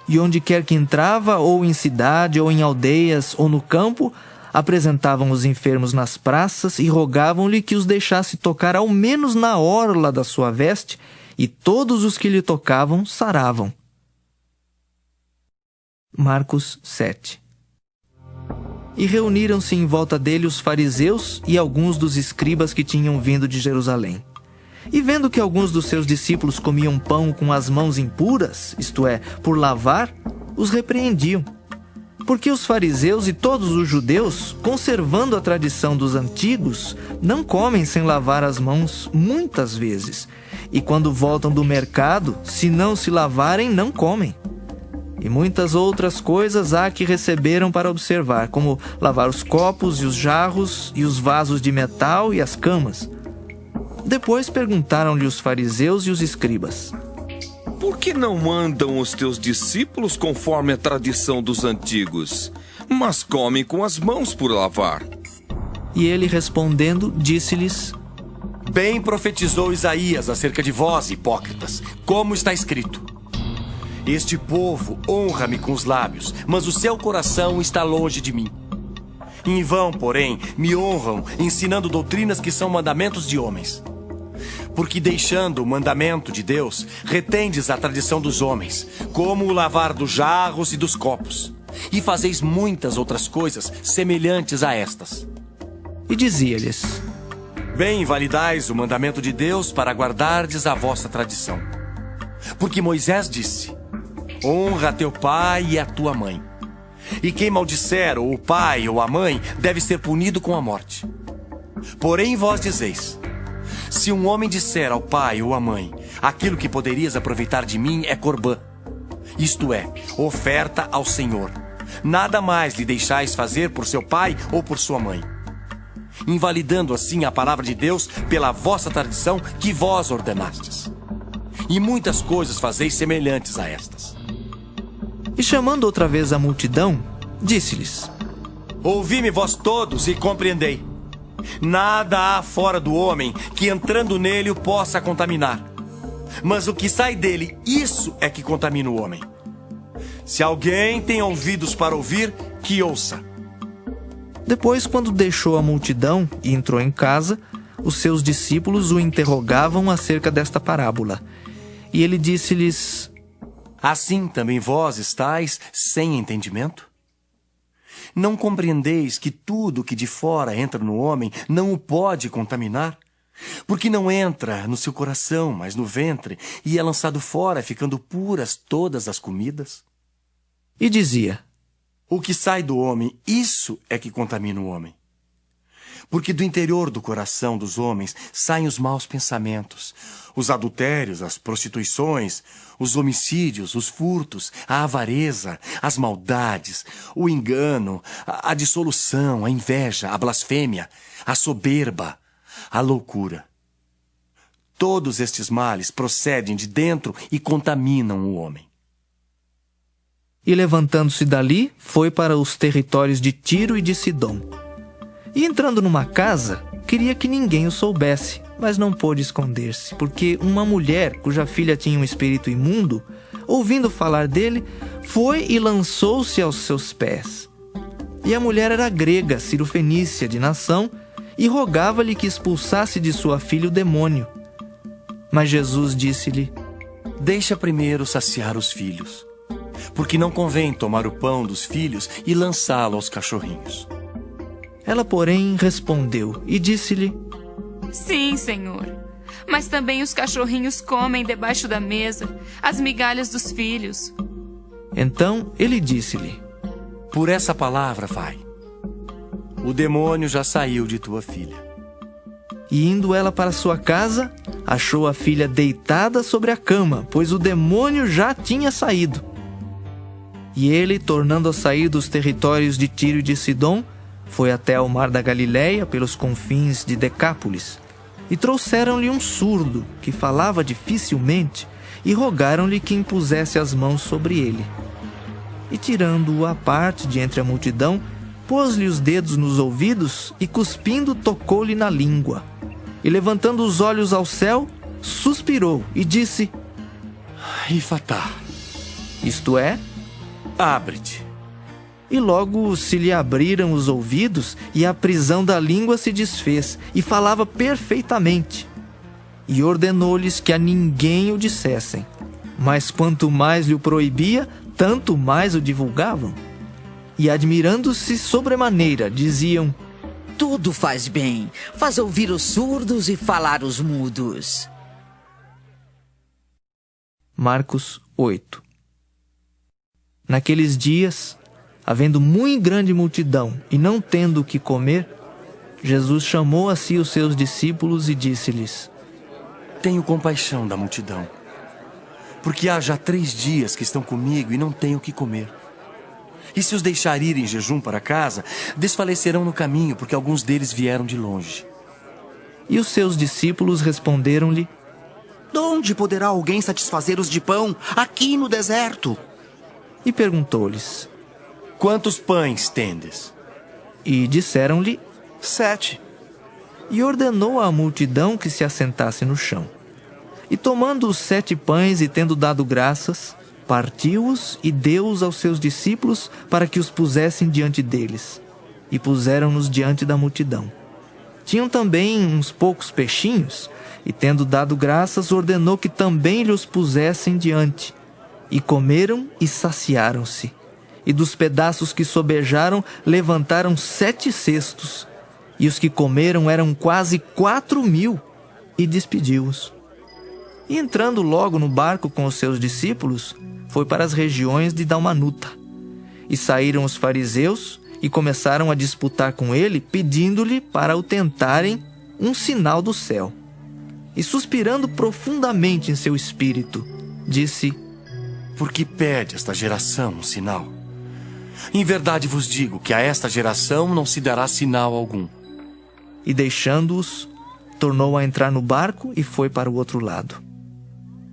E onde quer que entrava, ou em cidade, ou em aldeias, ou no campo, apresentavam os enfermos nas praças e rogavam-lhe que os deixasse tocar ao menos na orla da sua veste, e todos os que lhe tocavam saravam. Marcos 7. E reuniram-se em volta dele os fariseus e alguns dos escribas que tinham vindo de Jerusalém. E vendo que alguns dos seus discípulos comiam pão com as mãos impuras, isto é, por lavar, os repreendiam. Porque os fariseus e todos os judeus, conservando a tradição dos antigos, não comem sem lavar as mãos muitas vezes. E quando voltam do mercado, se não se lavarem, não comem. E muitas outras coisas há que receberam para observar, como lavar os copos e os jarros e os vasos de metal e as camas. Depois perguntaram-lhe os fariseus e os escribas: Por que não andam os teus discípulos conforme a tradição dos antigos, mas comem com as mãos por lavar? E ele respondendo, disse-lhes: Bem profetizou Isaías acerca de vós, hipócritas, como está escrito: Este povo honra-me com os lábios, mas o seu coração está longe de mim. Em vão, porém, me honram, ensinando doutrinas que são mandamentos de homens. Porque deixando o mandamento de Deus, retendes a tradição dos homens, como o lavar dos jarros e dos copos, e fazeis muitas outras coisas semelhantes a estas. E dizia-lhes: Bem invalidais o mandamento de Deus para guardardes a vossa tradição. Porque Moisés disse: Honra a teu pai e a tua mãe. E quem maldisser ou o pai ou a mãe deve ser punido com a morte. Porém vós dizeis: Se um homem disser ao pai ou à mãe: Aquilo que poderias aproveitar de mim é corbã, isto é, oferta ao Senhor, nada mais lhe deixais fazer por seu pai ou por sua mãe, invalidando assim a palavra de Deus pela vossa tradição que vós ordenastes. E muitas coisas fazeis semelhantes a estas. E chamando outra vez a multidão, disse-lhes: Ouvi-me vós todos e compreendei. Nada há fora do homem que entrando nele o possa contaminar. Mas o que sai dele, isso é que contamina o homem. Se alguém tem ouvidos para ouvir, que ouça. Depois, quando deixou a multidão e entrou em casa, os seus discípulos o interrogavam acerca desta parábola. E ele disse-lhes: Assim também vós estáis sem entendimento? Não compreendeis que tudo que de fora entra no homem não o pode contaminar? Porque não entra no seu coração, mas no ventre, e é lançado fora, ficando puras todas as comidas? E dizia: O que sai do homem, isso é que contamina o homem. Porque do interior do coração dos homens saem os maus pensamentos, os adultérios, as prostituições, os homicídios, os furtos, a avareza, as maldades, o engano, a dissolução, a inveja, a blasfêmia, a soberba, a loucura. Todos estes males procedem de dentro e contaminam o homem. E levantando-se dali, foi para os territórios de Tiro e de Sidom. E entrando numa casa, queria que ninguém o soubesse, mas não pôde esconder-se, porque uma mulher, cuja filha tinha um espírito imundo, ouvindo falar dele, foi e lançou-se aos seus pés. E a mulher era grega, cirofenícia de nação, e rogava-lhe que expulsasse de sua filha o demônio. Mas Jesus disse-lhe: Deixa primeiro saciar os filhos, porque não convém tomar o pão dos filhos e lançá-lo aos cachorrinhos. Ela, porém, respondeu e disse-lhe: Sim, Senhor, mas também os cachorrinhos comem debaixo da mesa as migalhas dos filhos. Então ele disse-lhe: Por essa palavra vai. O demônio já saiu de tua filha. E indo ela para sua casa, achou a filha deitada sobre a cama, pois o demônio já tinha saído. E ele, tornando a sair dos territórios de Tiro e de Sidom, foi até ao mar da Galileia, pelos confins de Decápolis. E trouxeram-lhe um surdo, que falava dificilmente, e rogaram-lhe que impusesse as mãos sobre ele. E tirando-o à parte de entre a multidão, pôs-lhe os dedos nos ouvidos e, cuspindo, tocou-lhe na língua. E levantando os olhos ao céu, suspirou e disse: Efatá, isto é, abre-te. E logo se lhe abriram os ouvidos, e a prisão da língua se desfez, e falava perfeitamente. E ordenou-lhes que a ninguém o dissessem. Mas quanto mais lhe o proibia, tanto mais o divulgavam. E admirando-se sobremaneira, diziam: tudo faz bem, faz ouvir os surdos e falar os mudos. Marcos 8. Naqueles dias, havendo muito grande multidão e não tendo o que comer, Jesus chamou a si os seus discípulos e disse-lhes: tenho compaixão da multidão, porque há já 3 dias que estão comigo e não têm o que comer. E se os deixar ir em jejum para casa, desfalecerão no caminho, porque alguns deles vieram de longe. E os seus discípulos responderam-lhe: de onde poderá alguém satisfazer-os de pão aqui no deserto? E perguntou-lhes: quantos pães tendes? E disseram-lhe: 7. E ordenou à multidão que se assentasse no chão. E tomando os 7 pães e tendo dado graças, partiu-os e deu-os aos seus discípulos para que os pusessem diante deles. E puseram-nos diante da multidão. Tinham também uns poucos peixinhos, e tendo dado graças, ordenou que também lhes pusessem diante. E comeram e saciaram-se. E dos pedaços que sobejaram, levantaram 7 cestos. E os que comeram eram quase 4.000, e despediu-os. E entrando logo no barco com os seus discípulos, foi para as regiões de Dalmanuta. E saíram os fariseus e começaram a disputar com ele, pedindo-lhe para o tentarem um sinal do céu. E suspirando profundamente em seu espírito, disse: por que pede esta geração um sinal? Em verdade vos digo que a esta geração não se dará sinal algum. E deixando-os, tornou a entrar no barco e foi para o outro lado.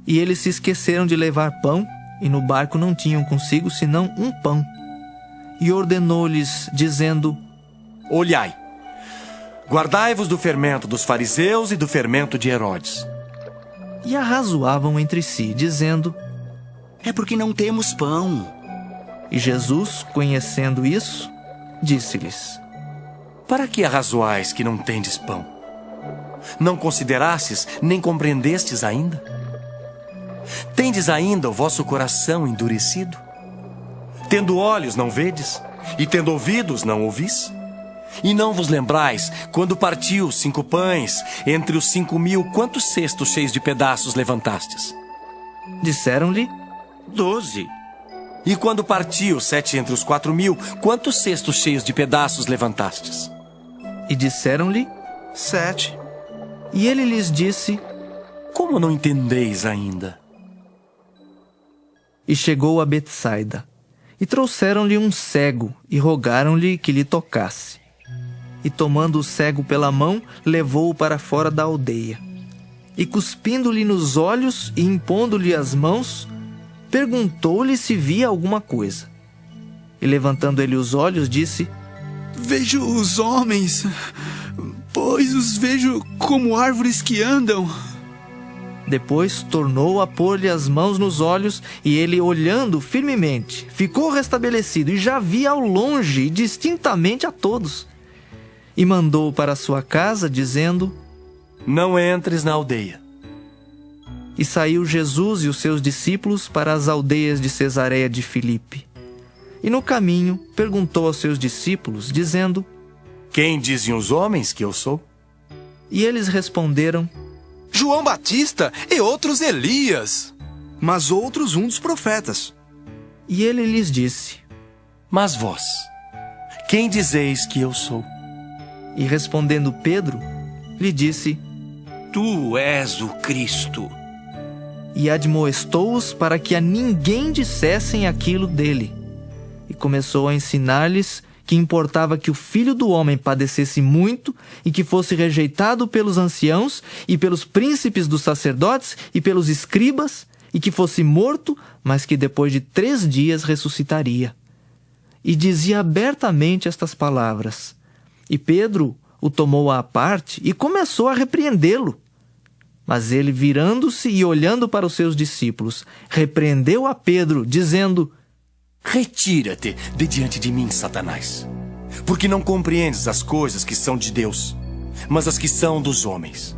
E eles se esqueceram de levar pão, e no barco não tinham consigo senão um pão. E ordenou-lhes, dizendo: olhai, guardai-vos do fermento dos fariseus e do fermento de Herodes. E arrazoavam entre si, dizendo: é porque não temos pão. E Jesus, conhecendo isso, disse-lhes: para que arrazoais que não tendes pão? Não considerastes, nem compreendestes ainda? Tendes ainda o vosso coração endurecido? Tendo olhos não vedes, e tendo ouvidos não ouvis? E não vos lembrais, quando partiu 5 pães, entre os 5.000, quantos cestos cheios de pedaços levantastes? Disseram-lhe: 12. E quando partiu 7 entre os 4.000, quantos cestos cheios de pedaços levantastes? E disseram-lhe: 7. E ele lhes disse: como não entendeis ainda? E chegou a Betsaida, e trouxeram-lhe um cego, e rogaram-lhe que lhe tocasse. E tomando o cego pela mão, levou-o para fora da aldeia. E cuspindo-lhe nos olhos e impondo-lhe as mãos, perguntou-lhe se via alguma coisa. E levantando ele os olhos, disse: vejo os homens, pois os vejo como árvores que andam. Depois tornou a pôr-lhe as mãos nos olhos, e ele, olhando firmemente, ficou restabelecido e já via ao longe e distintamente a todos. E mandou-o para sua casa, dizendo: não entres na aldeia. E saiu Jesus e os seus discípulos para as aldeias de Cesareia de Filipe. E no caminho perguntou aos seus discípulos, dizendo: quem dizem os homens que eu sou? E eles responderam: João Batista e outros Elias. Mas outros um dos profetas. E ele lhes disse: mas vós, quem dizeis que eu sou? E respondendo Pedro, lhe disse: tu és o Cristo. E admoestou-os para que a ninguém dissessem aquilo dele. E começou a ensinar-lhes que importava que o Filho do Homem padecesse muito e que fosse rejeitado pelos anciãos e pelos príncipes dos sacerdotes e pelos escribas, e que fosse morto, mas que depois de 3 dias ressuscitaria. E dizia abertamente estas palavras. E Pedro o tomou à parte e começou a repreendê-lo. Mas ele, virando-se e olhando para os seus discípulos, repreendeu a Pedro, dizendo: retira-te de diante de mim, Satanás, porque não compreendes as coisas que são de Deus, mas as que são dos homens.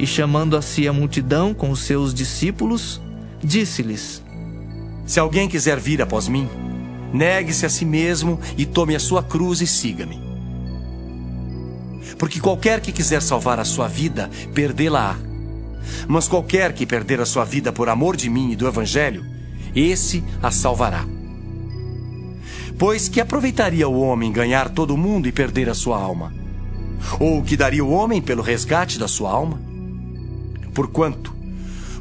E chamando a si a multidão com os seus discípulos, disse-lhes: Se alguém quiser vir após mim, negue-se a si mesmo e tome a sua cruz e siga-me. Porque qualquer que quiser salvar a sua vida, perdê-la-á. Mas qualquer que perder a sua vida por amor de mim e do Evangelho, esse a salvará. Pois que aproveitaria o homem ganhar todo o mundo e perder a sua alma? Ou o que daria o homem pelo resgate da sua alma? Porquanto,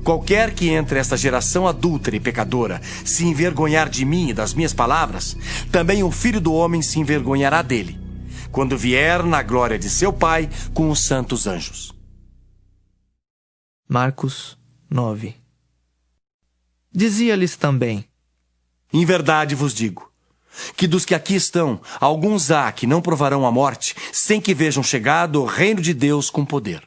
qualquer que entre esta geração adúltera e pecadora se envergonhar de mim e das minhas palavras, também o Filho do Homem se envergonhará dele, quando vier na glória de seu Pai com os santos anjos. Marcos 9. Dizia-lhes também: Em verdade vos digo, que dos que aqui estão, alguns há que não provarão a morte, sem que vejam chegado o reino de Deus com poder.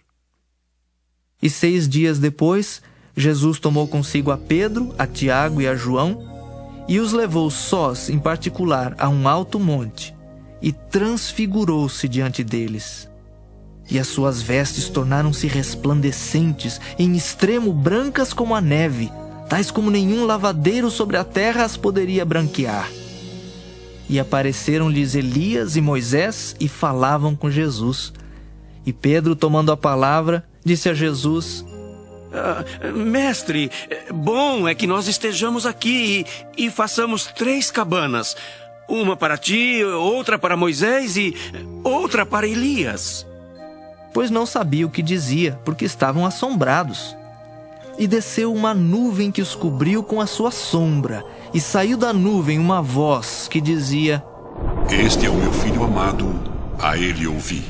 E 6 dias depois, Jesus tomou consigo a Pedro, a Tiago e a João, e os levou sós, em particular, a um alto monte, e transfigurou-se diante deles. E as suas vestes tornaram-se resplandecentes, em extremo brancas como a neve, tais como nenhum lavadeiro sobre a terra as poderia branquear. E apareceram-lhes Elias e Moisés e falavam com Jesus. E Pedro, tomando a palavra, disse a Jesus: Mestre, bom é que nós estejamos aqui e façamos 3 cabanas. Uma para ti, outra para Moisés e outra para Elias. Pois não sabia o que dizia, porque estavam assombrados. E desceu uma nuvem que os cobriu com a sua sombra, e saiu da nuvem uma voz que dizia: Este é o meu filho amado, a ele ouvi.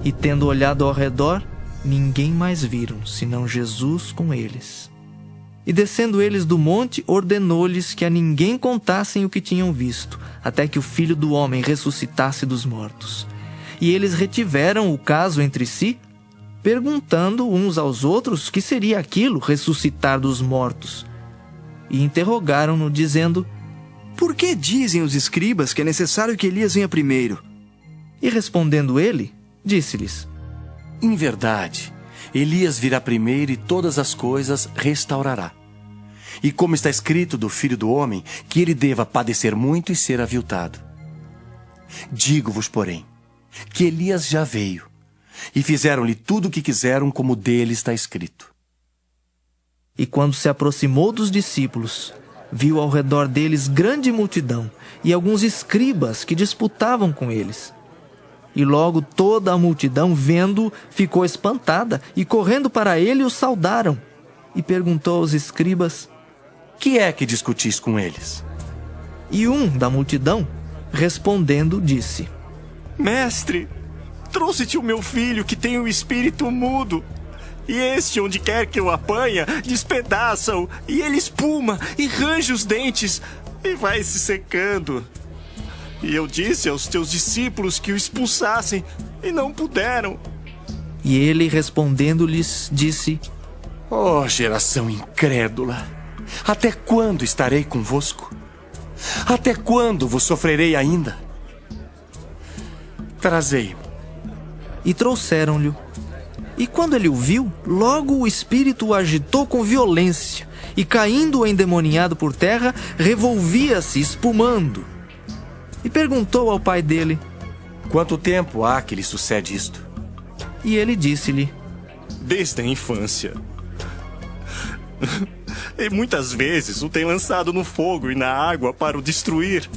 E tendo olhado ao redor, ninguém mais viram, senão Jesus com eles. E descendo eles do monte, ordenou-lhes que a ninguém contassem o que tinham visto, até que o Filho do Homem ressuscitasse dos mortos. E eles retiveram o caso entre si, perguntando uns aos outros que seria aquilo, ressuscitar dos mortos. E interrogaram-no, dizendo: Por que dizem os escribas que é necessário que Elias venha primeiro? E respondendo ele, disse-lhes: Em verdade, Elias virá primeiro e todas as coisas restaurará. E como está escrito do Filho do Homem, que ele deva padecer muito e ser aviltado. Digo-vos, porém, que Elias já veio, e fizeram-lhe tudo o que quiseram, como dele está escrito. E quando se aproximou dos discípulos, viu ao redor deles grande multidão, e alguns escribas que disputavam com eles. E logo toda a multidão, vendo-o, ficou espantada, e correndo para ele o saudaram. E perguntou aos escribas: Que é que discutis com eles? E um da multidão, respondendo, disse: Mestre, trouxe-te o meu filho que tem o espírito mudo. E este, onde quer que o apanha, despedaça-o, e ele espuma e range os dentes, e vai se secando. E eu disse aos teus discípulos que o expulsassem, e não puderam. E ele, respondendo-lhes, disse: Ó geração incrédula, até quando estarei convosco? Até quando vos sofrerei ainda? Trazei-o. E trouxeram-lhe. E quando ele o viu, logo o espírito o agitou com violência, e caindo o endemoniado por terra, revolvia-se, espumando. E perguntou ao pai dele: Quanto tempo há que lhe sucede isto? E ele disse-lhe: Desde a infância. E muitas vezes o tem lançado no fogo e na água para o destruir.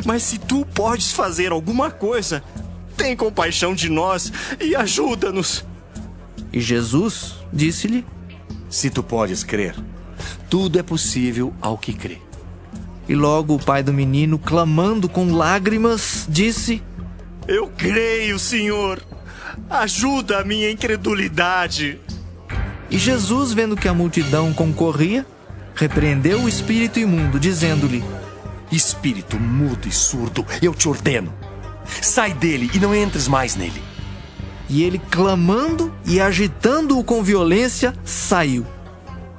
Mas se tu podes fazer alguma coisa, tem compaixão de nós e ajuda-nos. E Jesus disse-lhe: Se tu podes crer, tudo é possível ao que crê. E logo o pai do menino, clamando com lágrimas, disse: Eu creio, Senhor. Ajuda a minha incredulidade. E Jesus, vendo que a multidão concorria, repreendeu o espírito imundo, dizendo-lhe: Espírito mudo e surdo, eu te ordeno, sai dele e não entres mais nele. E ele, clamando e agitando-o com violência, saiu.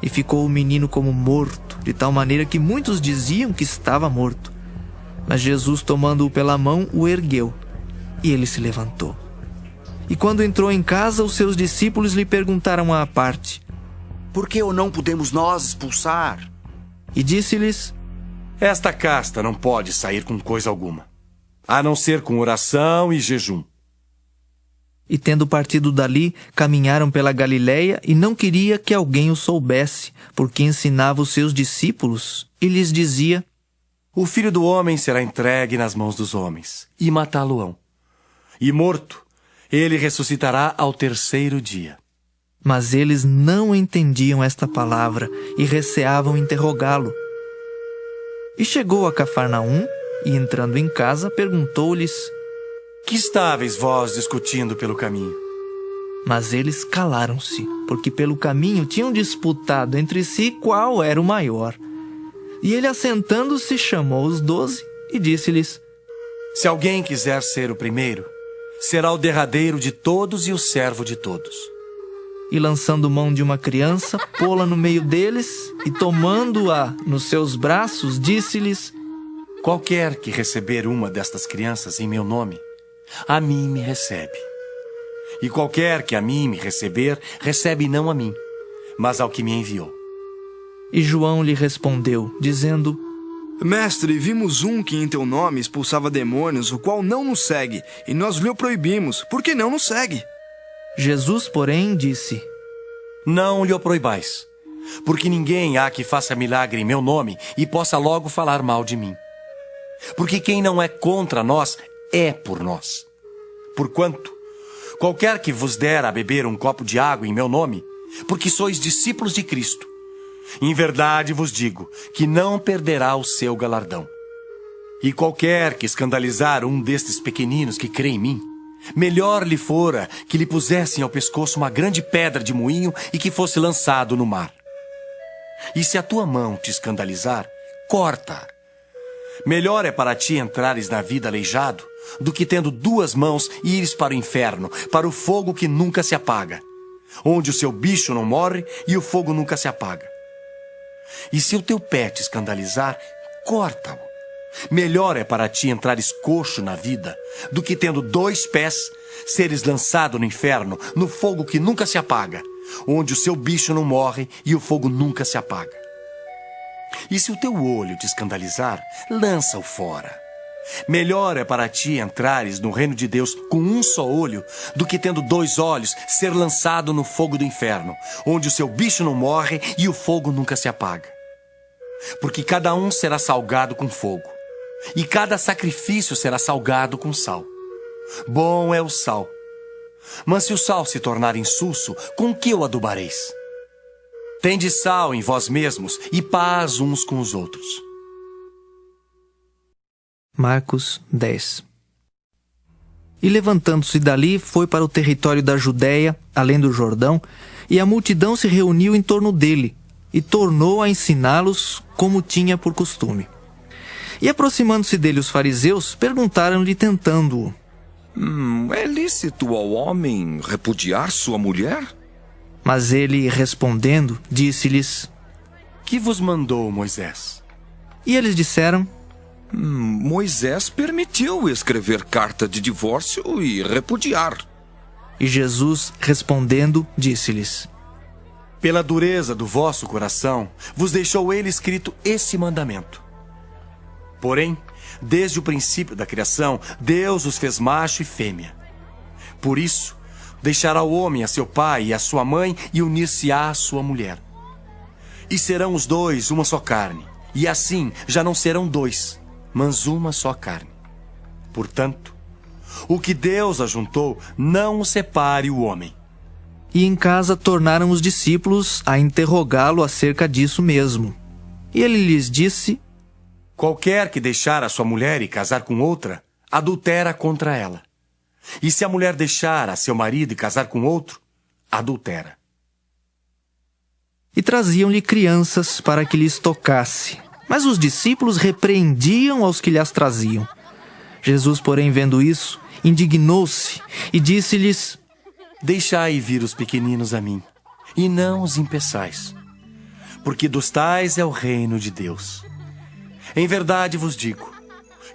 E ficou o menino como morto, de tal maneira que muitos diziam que estava morto. Mas Jesus, tomando-o pela mão, o ergueu, e ele se levantou. E quando entrou em casa, os seus discípulos lhe perguntaram à parte: Por que o não podemos nós expulsar? e disse-lhes: Esta casta não pode sair com coisa alguma, a não ser com oração e jejum. E tendo partido dali, caminharam pela Galiléia, e não queria que alguém o soubesse, porque ensinava os seus discípulos, e lhes dizia: O Filho do Homem será entregue nas mãos dos homens, e matá-lo-ão. E morto, ele ressuscitará ao terceiro dia. Mas eles não entendiam esta palavra, e receavam interrogá-lo. E chegou a Cafarnaum, e entrando em casa, perguntou-lhes: Que estáveis vós discutindo pelo caminho? Mas eles calaram-se, porque pelo caminho tinham disputado entre si qual era o maior. E ele, assentando-se, chamou os 12 e disse-lhes: Se alguém quiser ser o primeiro, será o derradeiro de todos e o servo de todos. E lançando mão de uma criança, pô-la no meio deles, e tomando-a nos seus braços, disse-lhes: Qualquer que receber uma destas crianças em meu nome, a mim me recebe. E qualquer que a mim me receber, recebe não a mim, mas ao que me enviou. E João lhe respondeu, dizendo: Mestre, vimos um que em teu nome expulsava demônios, o qual não nos segue, e nós lhe o proibimos, porque não nos segue. Jesus, porém, disse: Não lhe o proibais, porque ninguém há que faça milagre em meu nome e possa logo falar mal de mim. Porque quem não é contra nós é por nós. Porquanto, qualquer que vos der a beber um copo de água em meu nome, porque sois discípulos de Cristo, em verdade vos digo que não perderá o seu galardão. E qualquer que escandalizar um destes pequeninos que crê em mim, melhor lhe fora que lhe pusessem ao pescoço uma grande pedra de moinho e que fosse lançado no mar. E se a tua mão te escandalizar, corta. Melhor é para ti entrares na vida aleijado do que tendo 2 mãos ires para o inferno, para o fogo que nunca se apaga, onde o seu bicho não morre e o fogo nunca se apaga. E se o teu pé te escandalizar, corta-o. Melhor é para ti entrares coxo na vida do que tendo 2 pés seres lançado no inferno, no fogo que nunca se apaga, onde o seu bicho não morre e o fogo nunca se apaga. E se o teu olho te escandalizar, lança-o fora. Melhor é para ti entrares no reino de Deus com um só olho do que tendo 2 olhos ser lançado no fogo do inferno, onde o seu bicho não morre e o fogo nunca se apaga. Porque cada um será salgado com fogo, e cada sacrifício será salgado com sal. Bom é o sal. Mas se o sal se tornar insulso, com que o adubareis? Tende sal em vós mesmos e paz uns com os outros. Marcos 10. E levantando-se dali, foi para o território da Judéia, além do Jordão, e a multidão se reuniu em torno dele, e tornou a ensiná-los como tinha por costume. E aproximando-se dele os fariseus, perguntaram-lhe, tentando-o: É lícito ao homem repudiar sua mulher? Mas ele, respondendo, disse-lhes: Que vos mandou Moisés? E eles disseram: Moisés permitiu escrever carta de divórcio e repudiar. E Jesus, respondendo, disse-lhes: Pela dureza do vosso coração, vos deixou ele escrito esse mandamento. Porém, desde o princípio da criação, Deus os fez macho e fêmea. Por isso, deixará o homem a seu pai e a sua mãe e unir-se-á à sua mulher. E serão os 2 uma só carne, e assim já não serão 2, mas uma só carne. Portanto, o que Deus ajuntou, não o separe o homem. E em casa tornaram os discípulos a interrogá-lo acerca disso mesmo. E ele lhes disse: Qualquer que deixar a sua mulher e casar com outra, adultera contra ela. E se a mulher deixar a seu marido e casar com outro, adultera. E traziam-lhe crianças para que lhes tocasse. Mas os discípulos repreendiam aos que lhes traziam. Jesus, porém, vendo isso, indignou-se e disse-lhes: Deixai vir os pequeninos a mim, e não os impeçais, porque dos tais é o reino de Deus. Em verdade vos digo,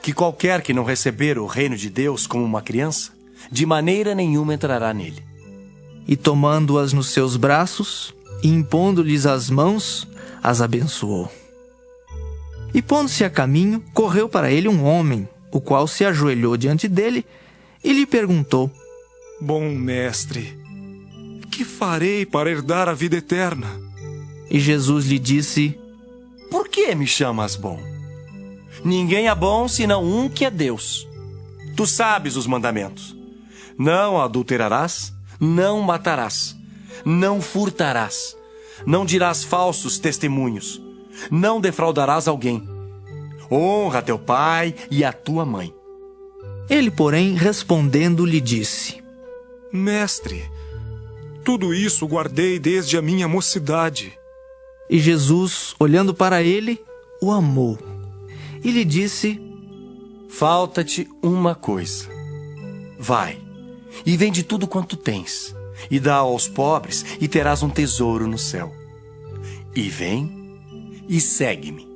que qualquer que não receber o reino de Deus como uma criança, de maneira nenhuma entrará nele. E tomando-as nos seus braços, e impondo-lhes as mãos, as abençoou. E pondo-se a caminho, correu para ele um homem, o qual se ajoelhou diante dele e lhe perguntou: Bom mestre, que farei para herdar a vida eterna? E Jesus lhe disse: Por que me chamas bom? Ninguém é bom senão um que é Deus. Tu sabes os mandamentos: não adulterarás, não matarás, não furtarás, não dirás falsos testemunhos, não defraudarás alguém. Honra teu pai e a tua mãe. Ele, porém, respondendo, lhe disse: Mestre, tudo isso guardei desde a minha mocidade. E Jesus, olhando para ele, o amou e lhe disse: Falta-te uma coisa. Vai, e vende tudo quanto tens, e dá aos pobres, e terás um tesouro no céu. E vem e segue-me.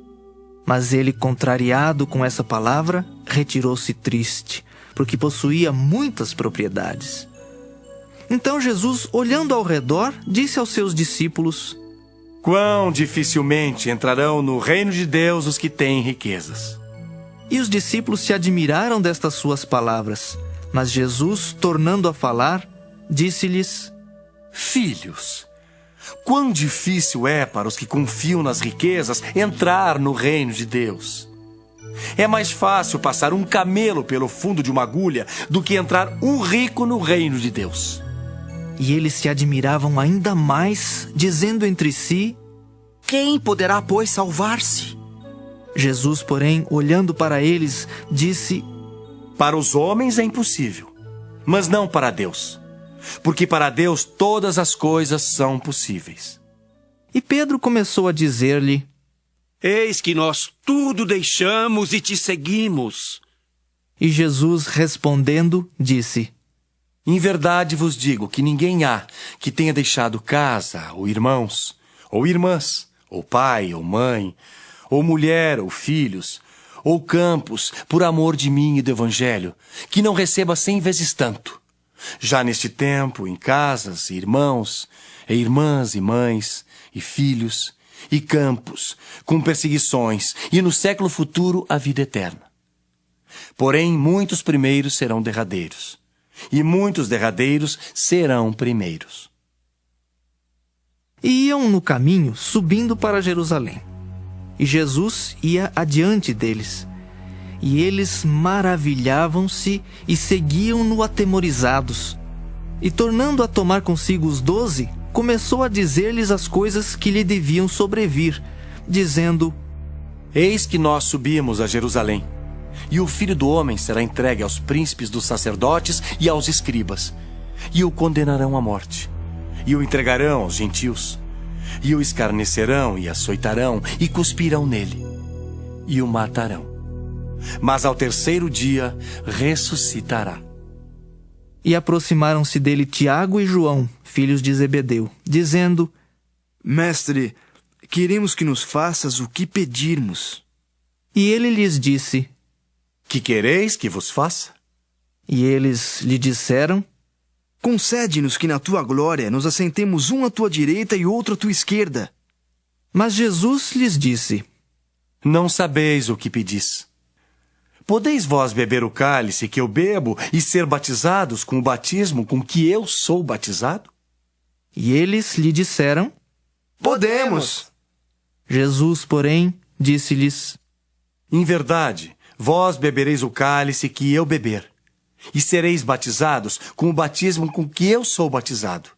Mas ele, contrariado com essa palavra, retirou-se triste, porque possuía muitas propriedades. Então Jesus, olhando ao redor, disse aos seus discípulos: Quão dificilmente entrarão no reino de Deus os que têm riquezas. E os discípulos se admiraram destas suas palavras. Mas Jesus, tornando a falar, disse-lhes: Filhos, quão difícil é para os que confiam nas riquezas entrar no reino de Deus. É mais fácil passar um camelo pelo fundo de uma agulha do que entrar um rico no reino de Deus. E eles se admiravam ainda mais, dizendo entre si: Quem poderá, pois, salvar-se? Jesus, porém, olhando para eles, disse: Para os homens é impossível, mas não para Deus, porque para Deus todas as coisas são possíveis. E Pedro começou a dizer-lhe: Eis que nós tudo deixamos e te seguimos. E Jesus, respondendo, disse: Em verdade vos digo que ninguém há que tenha deixado casa, ou irmãos, ou irmãs, ou pai, ou mãe, ou mulher, ou filhos, ou campos, por amor de mim e do Evangelho, que não receba 100 vezes tanto. Já neste tempo, em casas, irmãos, e irmãs e mães, e filhos, e campos, com perseguições, e no século futuro a vida eterna. Porém, muitos primeiros serão derradeiros, e muitos derradeiros serão primeiros. E iam no caminho, subindo para Jerusalém. E Jesus ia adiante deles. E eles maravilhavam-se e seguiam-no atemorizados. E tornando a tomar consigo os 12, começou a dizer-lhes as coisas que lhe deviam sobrevir, dizendo: Eis que nós subimos a Jerusalém, e o Filho do Homem será entregue aos príncipes dos sacerdotes e aos escribas, e o condenarão à morte, e o entregarão aos gentios, e o escarnecerão e açoitarão, e cuspirão nele, e o matarão. Mas ao terceiro dia ressuscitará. E aproximaram-se dele Tiago e João, filhos de Zebedeu, dizendo: Mestre, queremos que nos faças o que pedirmos. E ele lhes disse: Que quereis que vos faça? E eles lhe disseram: Concede-nos que na tua glória nos assentemos um à tua direita e outro à tua esquerda. Mas Jesus lhes disse: Não sabeis o que pedis. Podeis vós beber o cálice que eu bebo e ser batizados com o batismo com que eu sou batizado? E eles lhe disseram: Podemos. Jesus, porém, disse-lhes: Em verdade, vós bebereis o cálice que eu beber, e sereis batizados com o batismo com que eu sou batizado.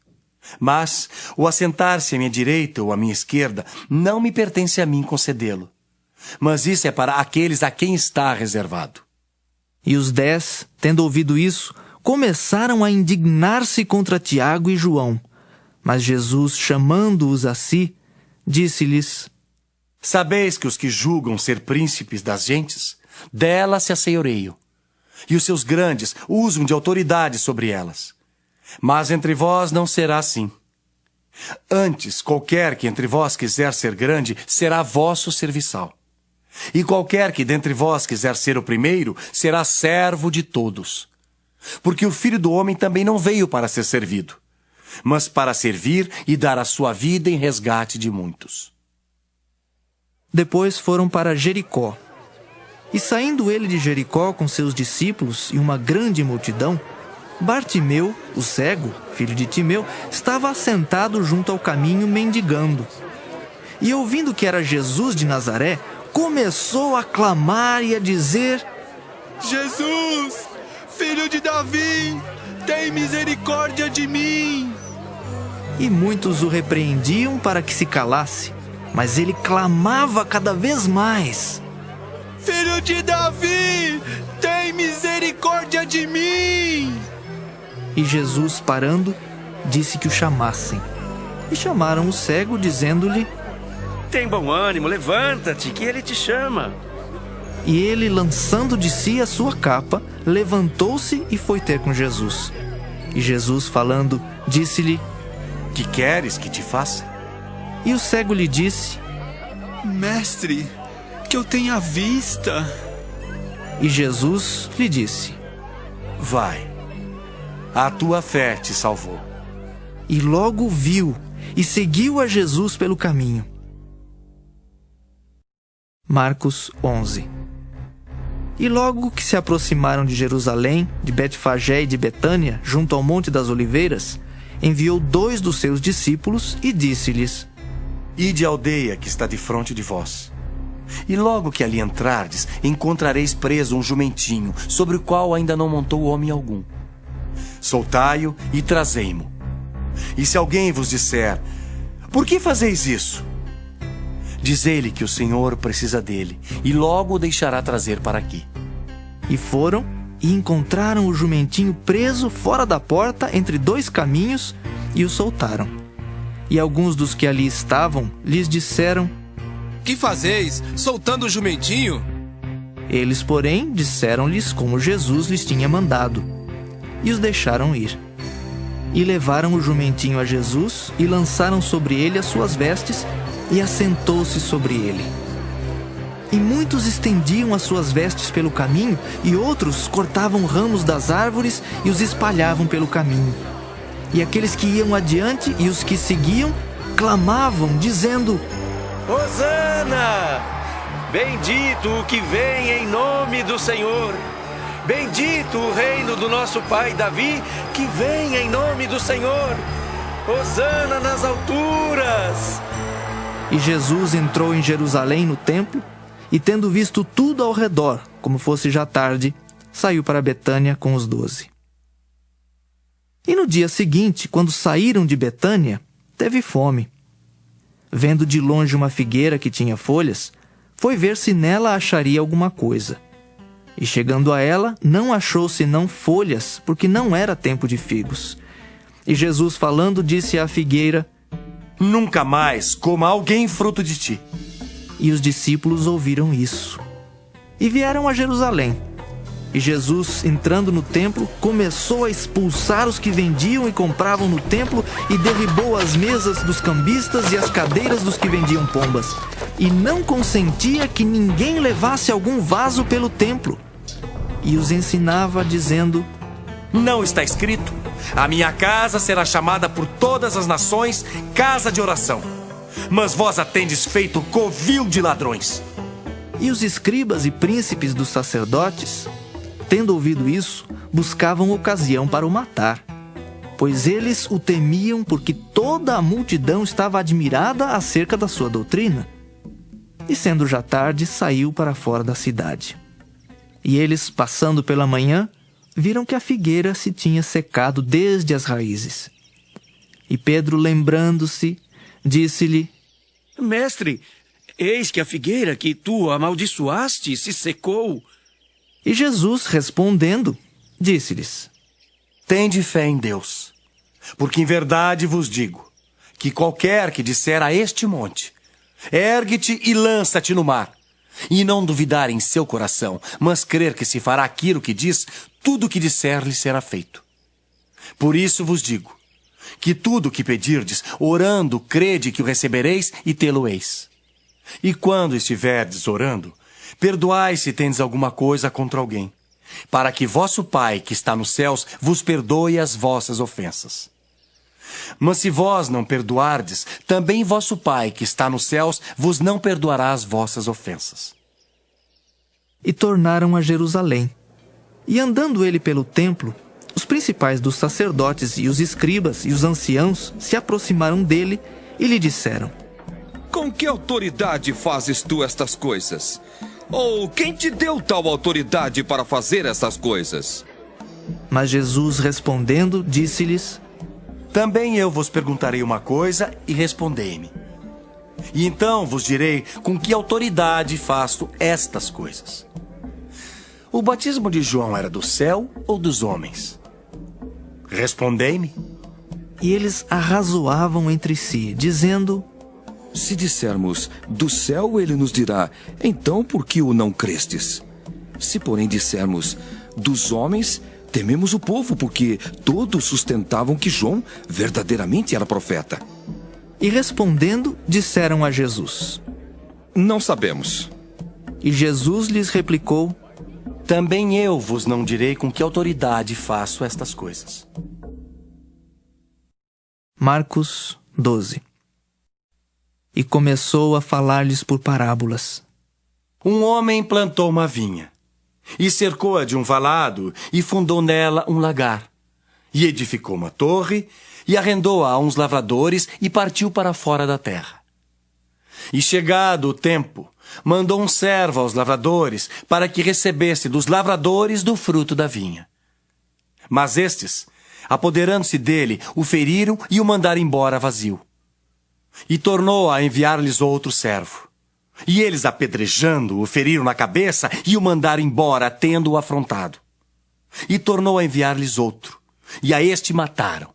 Mas o assentar-se à minha direita ou à minha esquerda não me pertence a mim concedê-lo. Mas isso é para aqueles a quem está reservado. E os 10, tendo ouvido isso, começaram a indignar-se contra Tiago e João. Mas Jesus, chamando-os a si, disse-lhes: Sabeis que os que julgam ser príncipes das gentes, delas se assenhoreiam, e os seus grandes usam de autoridade sobre elas. Mas entre vós não será assim. Antes, qualquer que entre vós quiser ser grande, será vosso serviçal. E qualquer que dentre vós quiser ser o primeiro, será servo de todos. Porque o Filho do Homem também não veio para ser servido, mas para servir e dar a sua vida em resgate de muitos. Depois foram para Jericó. E saindo ele de Jericó com seus discípulos e uma grande multidão, Bartimeu, o cego, filho de Timeu, estava assentado junto ao caminho mendigando. E ouvindo que era Jesus de Nazaré, começou a clamar e a dizer: Jesus, filho de Davi, tem misericórdia de mim. E muitos o repreendiam para que se calasse, mas ele clamava cada vez mais: Filho de Davi, tem misericórdia de mim. E Jesus, parando, disse que o chamassem. E chamaram o cego, dizendo-lhe: Tem bom ânimo, levanta-te, que ele te chama. E ele, lançando de si a sua capa, levantou-se e foi ter com Jesus. E Jesus, falando, disse-lhe: Que queres que te faça? E o cego lhe disse: Mestre, que eu tenha vista. E Jesus lhe disse: Vai, a tua fé te salvou. E logo viu e seguiu a Jesus pelo caminho. Marcos 11. E logo que se aproximaram de Jerusalém, de Betfagé e de Betânia, junto ao Monte das Oliveiras, enviou 2 dos seus discípulos e disse-lhes: Ide à aldeia que está defronte de vós. E logo que ali entrardes, encontrareis preso um jumentinho, sobre o qual ainda não montou homem algum. Soltai-o e trazei-mo. E se alguém vos disser: Por que fazeis isso? Dizei-lhe que o Senhor precisa dele, e logo o deixará trazer para aqui. E foram e encontraram o jumentinho preso fora da porta entre 2 caminhos e o soltaram. E alguns dos que ali estavam lhes disseram: Que fazeis, soltando o jumentinho? Eles, porém, disseram-lhes como Jesus lhes tinha mandado, e os deixaram ir. E levaram o jumentinho a Jesus e lançaram sobre ele as suas vestes, e assentou-se sobre ele. E muitos estendiam as suas vestes pelo caminho, e outros cortavam ramos das árvores e os espalhavam pelo caminho. E aqueles que iam adiante e os que seguiam clamavam, dizendo: Hosana! Bendito o que vem em nome do Senhor. Bendito o reino do nosso pai Davi, que vem em nome do Senhor. Hosana nas alturas! E Jesus entrou em Jerusalém no templo, e tendo visto tudo ao redor, como fosse já tarde, saiu para Betânia com os 12. E no dia seguinte, quando saíram de Betânia, teve fome. Vendo de longe uma figueira que tinha folhas, foi ver se nela acharia alguma coisa. E chegando a ela, não achou senão folhas, porque não era tempo de figos. E Jesus, falando, disse à figueira: Nunca mais coma alguém fruto de ti. E os discípulos ouviram isso. E vieram a Jerusalém. E Jesus, entrando no templo, começou a expulsar os que vendiam e compravam no templo, e derribou as mesas dos cambistas e as cadeiras dos que vendiam pombas. E não consentia que ninguém levasse algum vaso pelo templo. E os ensinava, dizendo: Não está escrito: A minha casa será chamada por todas as nações casa de oração. Mas vós a tendes feito covil de ladrões. E os escribas e príncipes dos sacerdotes, tendo ouvido isso, buscavam ocasião para o matar, pois eles o temiam, porque toda a multidão estava admirada acerca da sua doutrina. E sendo já tarde, saiu para fora da cidade. E eles, passando pela manhã, viram que a figueira se tinha secado desde as raízes. E Pedro, lembrando-se, disse-lhe: Mestre, eis que a figueira que tu amaldiçoaste se secou. E Jesus, respondendo, disse-lhes: Tende fé em Deus, porque em verdade vos digo, que qualquer que disser a este monte: Ergue-te e lança-te no mar, e não duvidar em seu coração, mas crer que se fará aquilo que diz, tudo o que disser lhe será feito. Por isso vos digo, que tudo o que pedirdes, orando, crede que o recebereis e tê-lo-eis. E quando estiverdes orando, perdoai se tendes alguma coisa contra alguém, para que vosso Pai, que está nos céus, vos perdoe as vossas ofensas. Mas se vós não perdoardes, também vosso Pai, que está nos céus, vos não perdoará as vossas ofensas. E tornaram a Jerusalém. E andando ele pelo templo, os principais dos sacerdotes e os escribas e os anciãos se aproximaram dele e lhe disseram: Com que autoridade fazes tu estas coisas? Ou quem te deu tal autoridade para fazer estas coisas? Mas Jesus, respondendo, disse-lhes: Também eu vos perguntarei uma coisa e respondei-me. E então vos direi com que autoridade faço estas coisas. O batismo de João era do céu ou dos homens? Respondei-me. E eles arrazoavam entre si, dizendo: Se dissermos do céu, ele nos dirá, então por que o não crestes? Se porém dissermos dos homens, tememos o povo, porque todos sustentavam que João verdadeiramente era profeta. E respondendo, disseram a Jesus: Não sabemos. E Jesus lhes replicou: Também eu vos não direi com que autoridade faço estas coisas. Marcos 12. E começou a falar-lhes por parábolas. Um homem plantou uma vinha, e cercou-a de um valado, e fundou nela um lagar. E edificou uma torre, e arrendou-a a uns lavradores, e partiu para fora da terra. E chegado o tempo, mandou um servo aos lavradores, para que recebesse dos lavradores do fruto da vinha. Mas estes, apoderando-se dele, o feriram e o mandaram embora vazio. E tornou a enviar-lhes outro servo. E eles, apedrejando, o feriram na cabeça e o mandaram embora, tendo-o afrontado. E tornou a enviar-lhes outro, e a este mataram.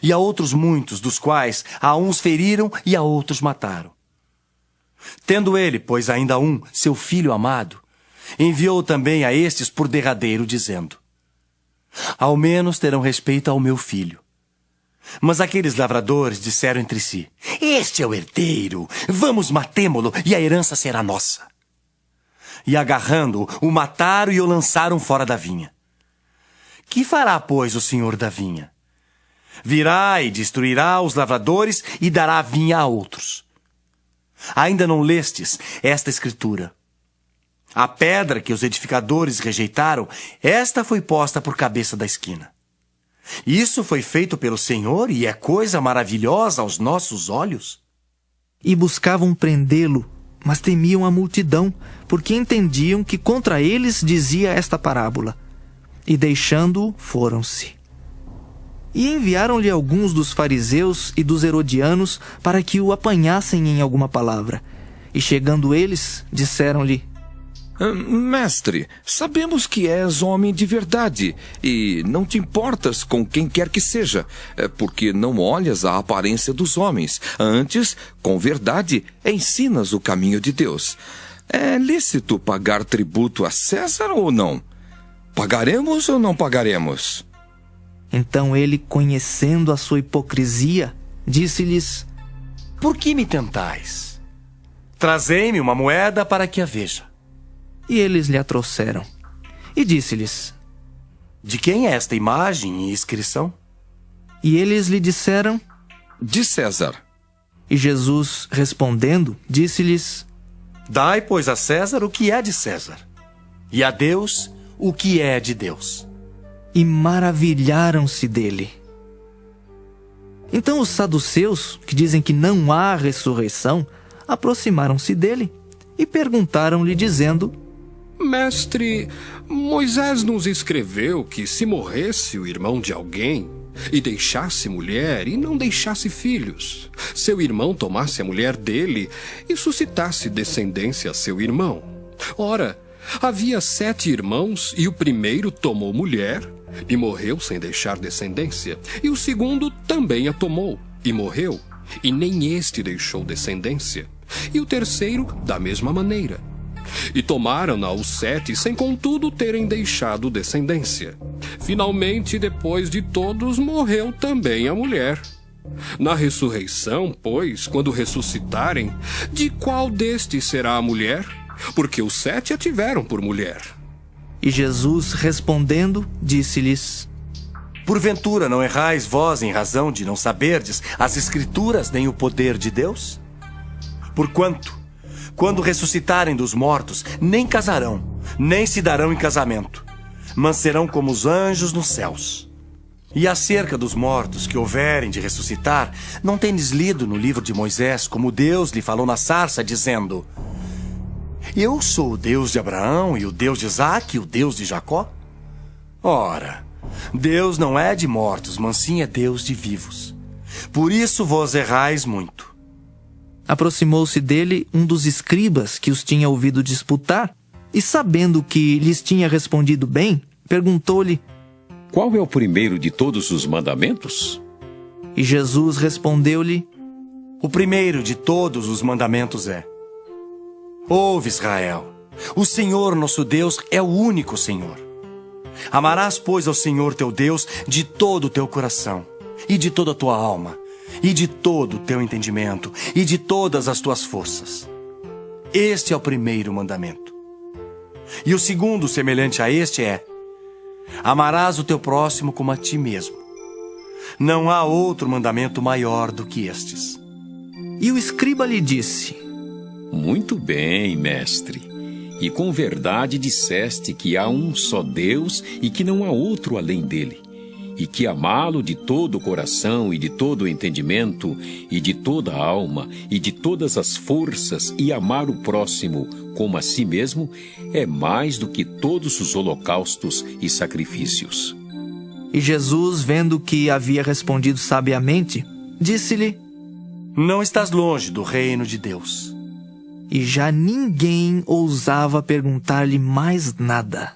E a outros muitos, dos quais a uns feriram e a outros mataram. Tendo ele, pois ainda um, seu filho amado, enviou também a estes por derradeiro, dizendo: Ao menos terão respeito ao meu filho. Mas aqueles lavradores disseram entre si: Este é o herdeiro, vamos matemo-lo e a herança será nossa. E agarrando-o, o mataram e o lançaram fora da vinha. Que fará, pois, o senhor da vinha? Virá e destruirá os lavradores e dará a vinha a outros. Ainda não lestes esta escritura? A pedra que os edificadores rejeitaram, esta foi posta por cabeça da esquina. Isso foi feito pelo Senhor e é coisa maravilhosa aos nossos olhos. E buscavam prendê-lo, mas temiam a multidão, porque entendiam que contra eles dizia esta parábola. E deixando-o, foram-se. E enviaram-lhe alguns dos fariseus e dos herodianos para que o apanhassem em alguma palavra. E chegando eles, disseram-lhe: Mestre, sabemos que és homem de verdade e não te importas com quem quer que seja, porque não olhas a aparência dos homens. Antes, com verdade, ensinas o caminho de Deus. É lícito pagar tributo a César ou não? Pagaremos ou não pagaremos? Então ele, conhecendo a sua hipocrisia, disse-lhes: Por que me tentais? Trazei-me uma moeda para que a veja. E eles lhe a trouxeram. E disse-lhes: De quem é esta imagem e inscrição? E eles lhe disseram: De César. E Jesus, respondendo, disse-lhes: Dai, pois, a César o que é de César, e a Deus o que é de Deus. E maravilharam-se dele. Então os saduceus, que dizem que não há ressurreição, aproximaram-se dele e perguntaram-lhe, dizendo: Mestre, Moisés nos escreveu que se morresse o irmão de alguém e deixasse mulher e não deixasse filhos, seu irmão tomasse a mulher dele e suscitasse descendência a seu irmão. Ora, havia 7 irmãos e o primeiro tomou mulher e morreu sem deixar descendência, e o segundo também a tomou e morreu, e nem este deixou descendência, e o terceiro da mesma maneira. E tomaram-na os 7, sem contudo terem deixado descendência. Finalmente, depois de todos, morreu também a mulher. Na ressurreição, pois, quando ressuscitarem, de qual destes será a mulher? Porque os 7 a tiveram por mulher. E Jesus, respondendo, disse-lhes: Porventura não errais vós em razão de não saberdes as Escrituras nem o poder de Deus? Porquanto, quando ressuscitarem dos mortos, nem casarão, nem se darão em casamento, mas serão como os anjos nos céus. E acerca dos mortos que houverem de ressuscitar, não tendes lido no livro de Moisés como Deus lhe falou na sarça, dizendo: Eu sou o Deus de Abraão e o Deus de Isaque e o Deus de Jacó? Ora, Deus não é de mortos, mas sim é Deus de vivos. Por isso vós errais muito. Aproximou-se dele um dos escribas que os tinha ouvido disputar, e sabendo que lhes tinha respondido bem, perguntou-lhe: Qual é o primeiro de todos os mandamentos? E Jesus respondeu-lhe: O primeiro de todos os mandamentos é: Ouve, Israel, o Senhor nosso Deus é o único Senhor. Amarás, pois, ao Senhor teu Deus de todo o teu coração, e de toda a tua alma, e de todo o teu entendimento, e de todas as tuas forças. Este é o primeiro mandamento. E o segundo, semelhante a este, é: Amarás o teu próximo como a ti mesmo. Não há outro mandamento maior do que estes. E o escriba lhe disse: Muito bem, mestre. E com verdade disseste que há um só Deus e que não há outro além dele, e que amá-lo de todo o coração e de todo o entendimento e de toda a alma e de todas as forças e amar o próximo como a si mesmo é mais do que todos os holocaustos e sacrifícios. E Jesus, vendo que havia respondido sabiamente, disse-lhe: Não estás longe do reino de Deus. E já ninguém ousava perguntar-lhe mais nada.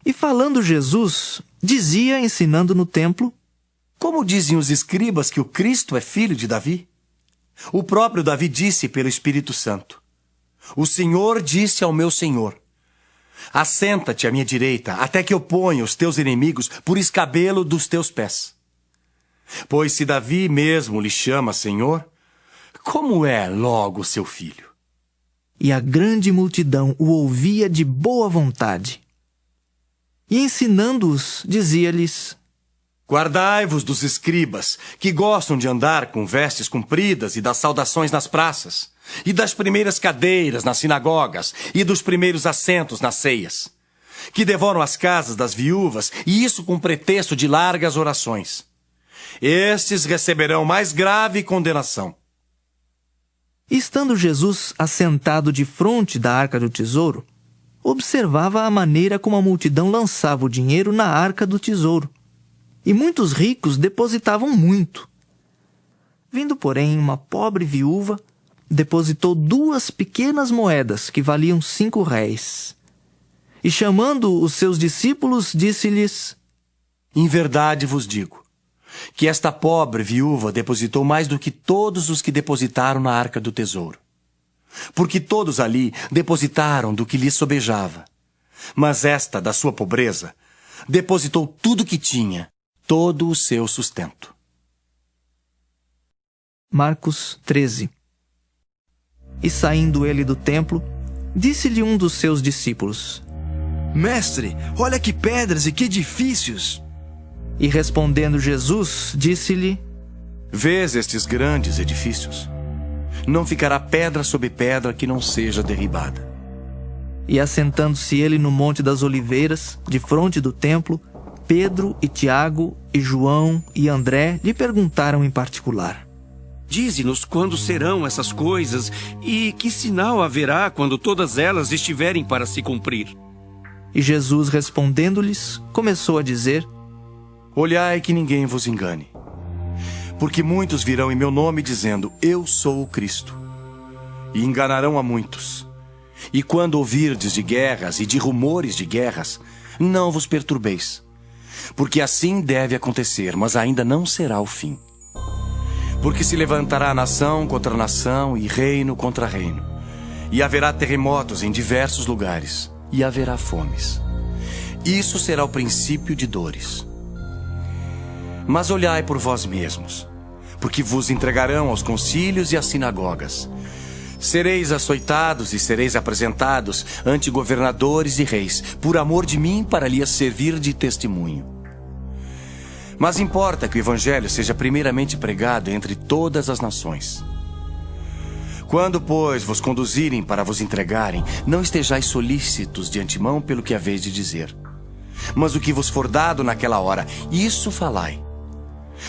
E falando Jesus, dizia, ensinando no templo: Como dizem os escribas que o Cristo é filho de Davi? O próprio Davi disse pelo Espírito Santo: O Senhor disse ao meu Senhor: Assenta-te à minha direita, até que eu ponha os teus inimigos por escabelo dos teus pés. Pois se Davi mesmo lhe chama Senhor, como é logo seu filho? E a grande multidão o ouvia de boa vontade. E ensinando-os, dizia-lhes: Guardai-vos dos escribas, que gostam de andar com vestes compridas e das saudações nas praças, e das primeiras cadeiras nas sinagogas, e dos primeiros assentos nas ceias, que devoram as casas das viúvas, e isso com pretexto de largas orações. Estes receberão mais grave condenação. Estando Jesus assentado defronte da arca do tesouro, observava a maneira como a multidão lançava o dinheiro na arca do tesouro, e muitos ricos depositavam muito. Vindo, porém, uma pobre viúva, depositou 2 pequenas moedas que valiam 5 réis. E chamando os seus discípulos, disse-lhes: Em verdade vos digo, que esta pobre viúva depositou mais do que todos os que depositaram na arca do tesouro. Porque todos ali depositaram do que lhes sobejava. Mas esta, da sua pobreza, depositou tudo o que tinha, todo o seu sustento. Marcos 13. E saindo ele do templo, disse-lhe um dos seus discípulos: Mestre, olha que pedras e que edifícios! E respondendo Jesus, disse-lhe: Vês estes grandes edifícios? Não ficará pedra sobre pedra que não seja derribada. E assentando-se ele no Monte das Oliveiras, defronte do templo, Pedro e Tiago e João e André lhe perguntaram em particular: Dize-nos quando serão essas coisas e que sinal haverá quando todas elas estiverem para se cumprir. E Jesus, respondendo-lhes, começou a dizer: Olhai que ninguém vos engane. Porque muitos virão em meu nome dizendo: Eu sou o Cristo. E enganarão a muitos. E quando ouvirdes de guerras e de rumores de guerras, não vos perturbeis. Porque assim deve acontecer, mas ainda não será o fim. Porque se levantará nação contra nação e reino contra reino. E haverá terremotos em diversos lugares. E haverá fomes. Isso será o princípio de dores. Mas olhai por vós mesmos, porque vos entregarão aos concílios e às sinagogas. Sereis açoitados e sereis apresentados ante governadores e reis, por amor de mim, para lhes servir de testemunho. Mas importa que o evangelho seja primeiramente pregado entre todas as nações. Quando, pois, vos conduzirem para vos entregarem, não estejais solícitos de antemão pelo que haveis de dizer. Mas o que vos for dado naquela hora, isso falai.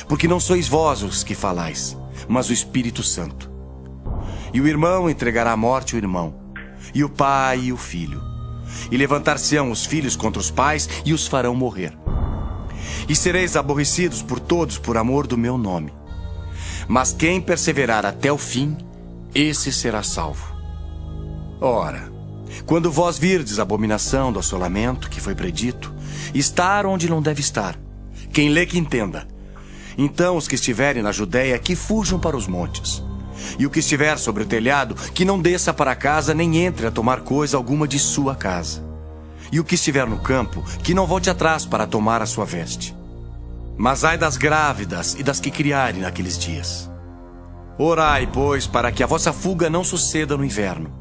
Porque não sois vós os que falais, mas o Espírito Santo. E o irmão entregará à morte o irmão, e o pai e o filho. E levantar-se-ão os filhos contra os pais, e os farão morrer. E sereis aborrecidos por todos por amor do meu nome. Mas quem perseverar até o fim, esse será salvo. Ora, quando vós virdes a abominação do assolamento que foi predito, estar onde não deve estar, quem lê que entenda. Então os que estiverem na Judéia que fujam para os montes. E o que estiver sobre o telhado, que não desça para casa nem entre a tomar coisa alguma de sua casa. E o que estiver no campo, que não volte atrás para tomar a sua veste. Mas ai das grávidas e das que criarem naqueles dias. Orai, pois, para que a vossa fuga não suceda no inverno.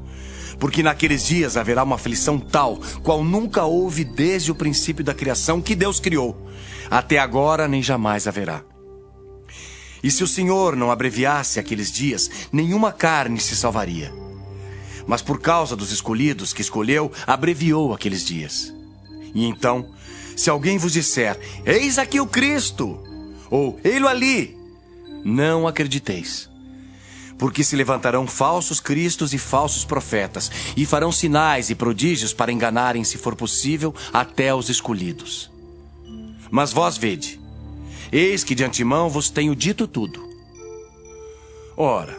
Porque naqueles dias haverá uma aflição tal, qual nunca houve desde o princípio da criação que Deus criou. Até agora nem jamais haverá. E se o Senhor não abreviasse aqueles dias, nenhuma carne se salvaria. Mas por causa dos escolhidos que escolheu, abreviou aqueles dias. E então, se alguém vos disser, eis aqui o Cristo, ou ei-lo ali, não acrediteis. Porque se levantarão falsos cristos e falsos profetas, e farão sinais e prodígios para enganarem, se for possível, até os escolhidos. Mas vós vede, eis que de antemão vos tenho dito tudo. Ora,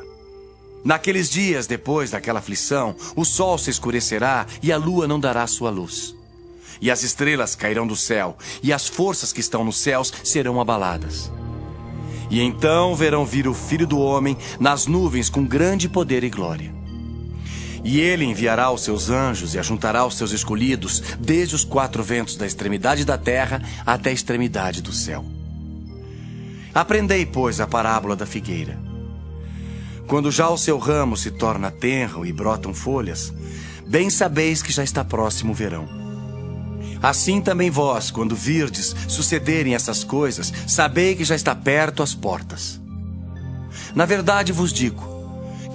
naqueles dias depois daquela aflição, o sol se escurecerá e a lua não dará sua luz. E as estrelas cairão do céu, e as forças que estão nos céus serão abaladas. E então verão vir o Filho do Homem nas nuvens com grande poder e glória. E ele enviará os seus anjos e ajuntará os seus escolhidos desde os quatro ventos da extremidade da terra até a extremidade do céu. Aprendei, pois, a parábola da figueira. Quando já o seu ramo se torna tenro e brotam folhas, bem sabeis que já está próximo o verão. Assim também vós, quando virdes sucederem essas coisas, sabei que já está perto as portas. Na verdade vos digo,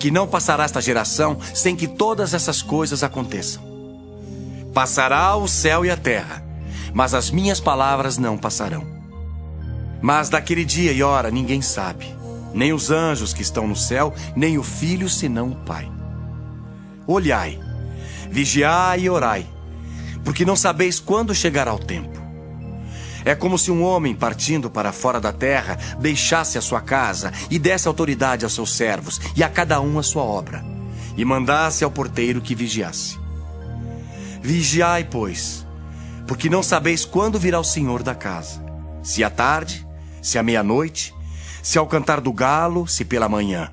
que não passará esta geração sem que todas essas coisas aconteçam. Passará o céu e a terra, mas as minhas palavras não passarão. Mas daquele dia e hora ninguém sabe, nem os anjos que estão no céu, nem o Filho, senão o Pai. Olhai, vigiai e orai, porque não sabeis quando chegará o tempo. É como se um homem partindo para fora da terra deixasse a sua casa e desse autoridade aos seus servos e a cada um a sua obra, e mandasse ao porteiro que vigiasse. Vigiai, pois, porque não sabeis quando virá o Senhor da casa, se à tarde, se à meia-noite, se ao cantar do galo, se pela manhã,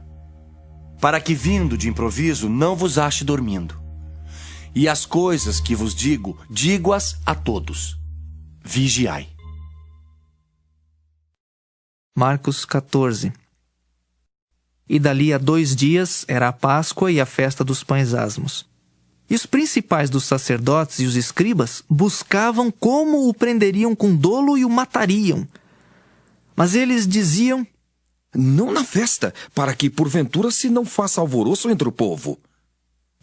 para que vindo de improviso não vos ache dormindo. E as coisas que vos digo, digo-as a todos. Vigiai. Marcos 14. E dali a 2 dias era a Páscoa e a festa dos pães asmos. E os principais dos sacerdotes e os escribas buscavam como o prenderiam com dolo e o matariam. Mas eles diziam: não na festa, para que porventura se não faça alvoroço entre o povo.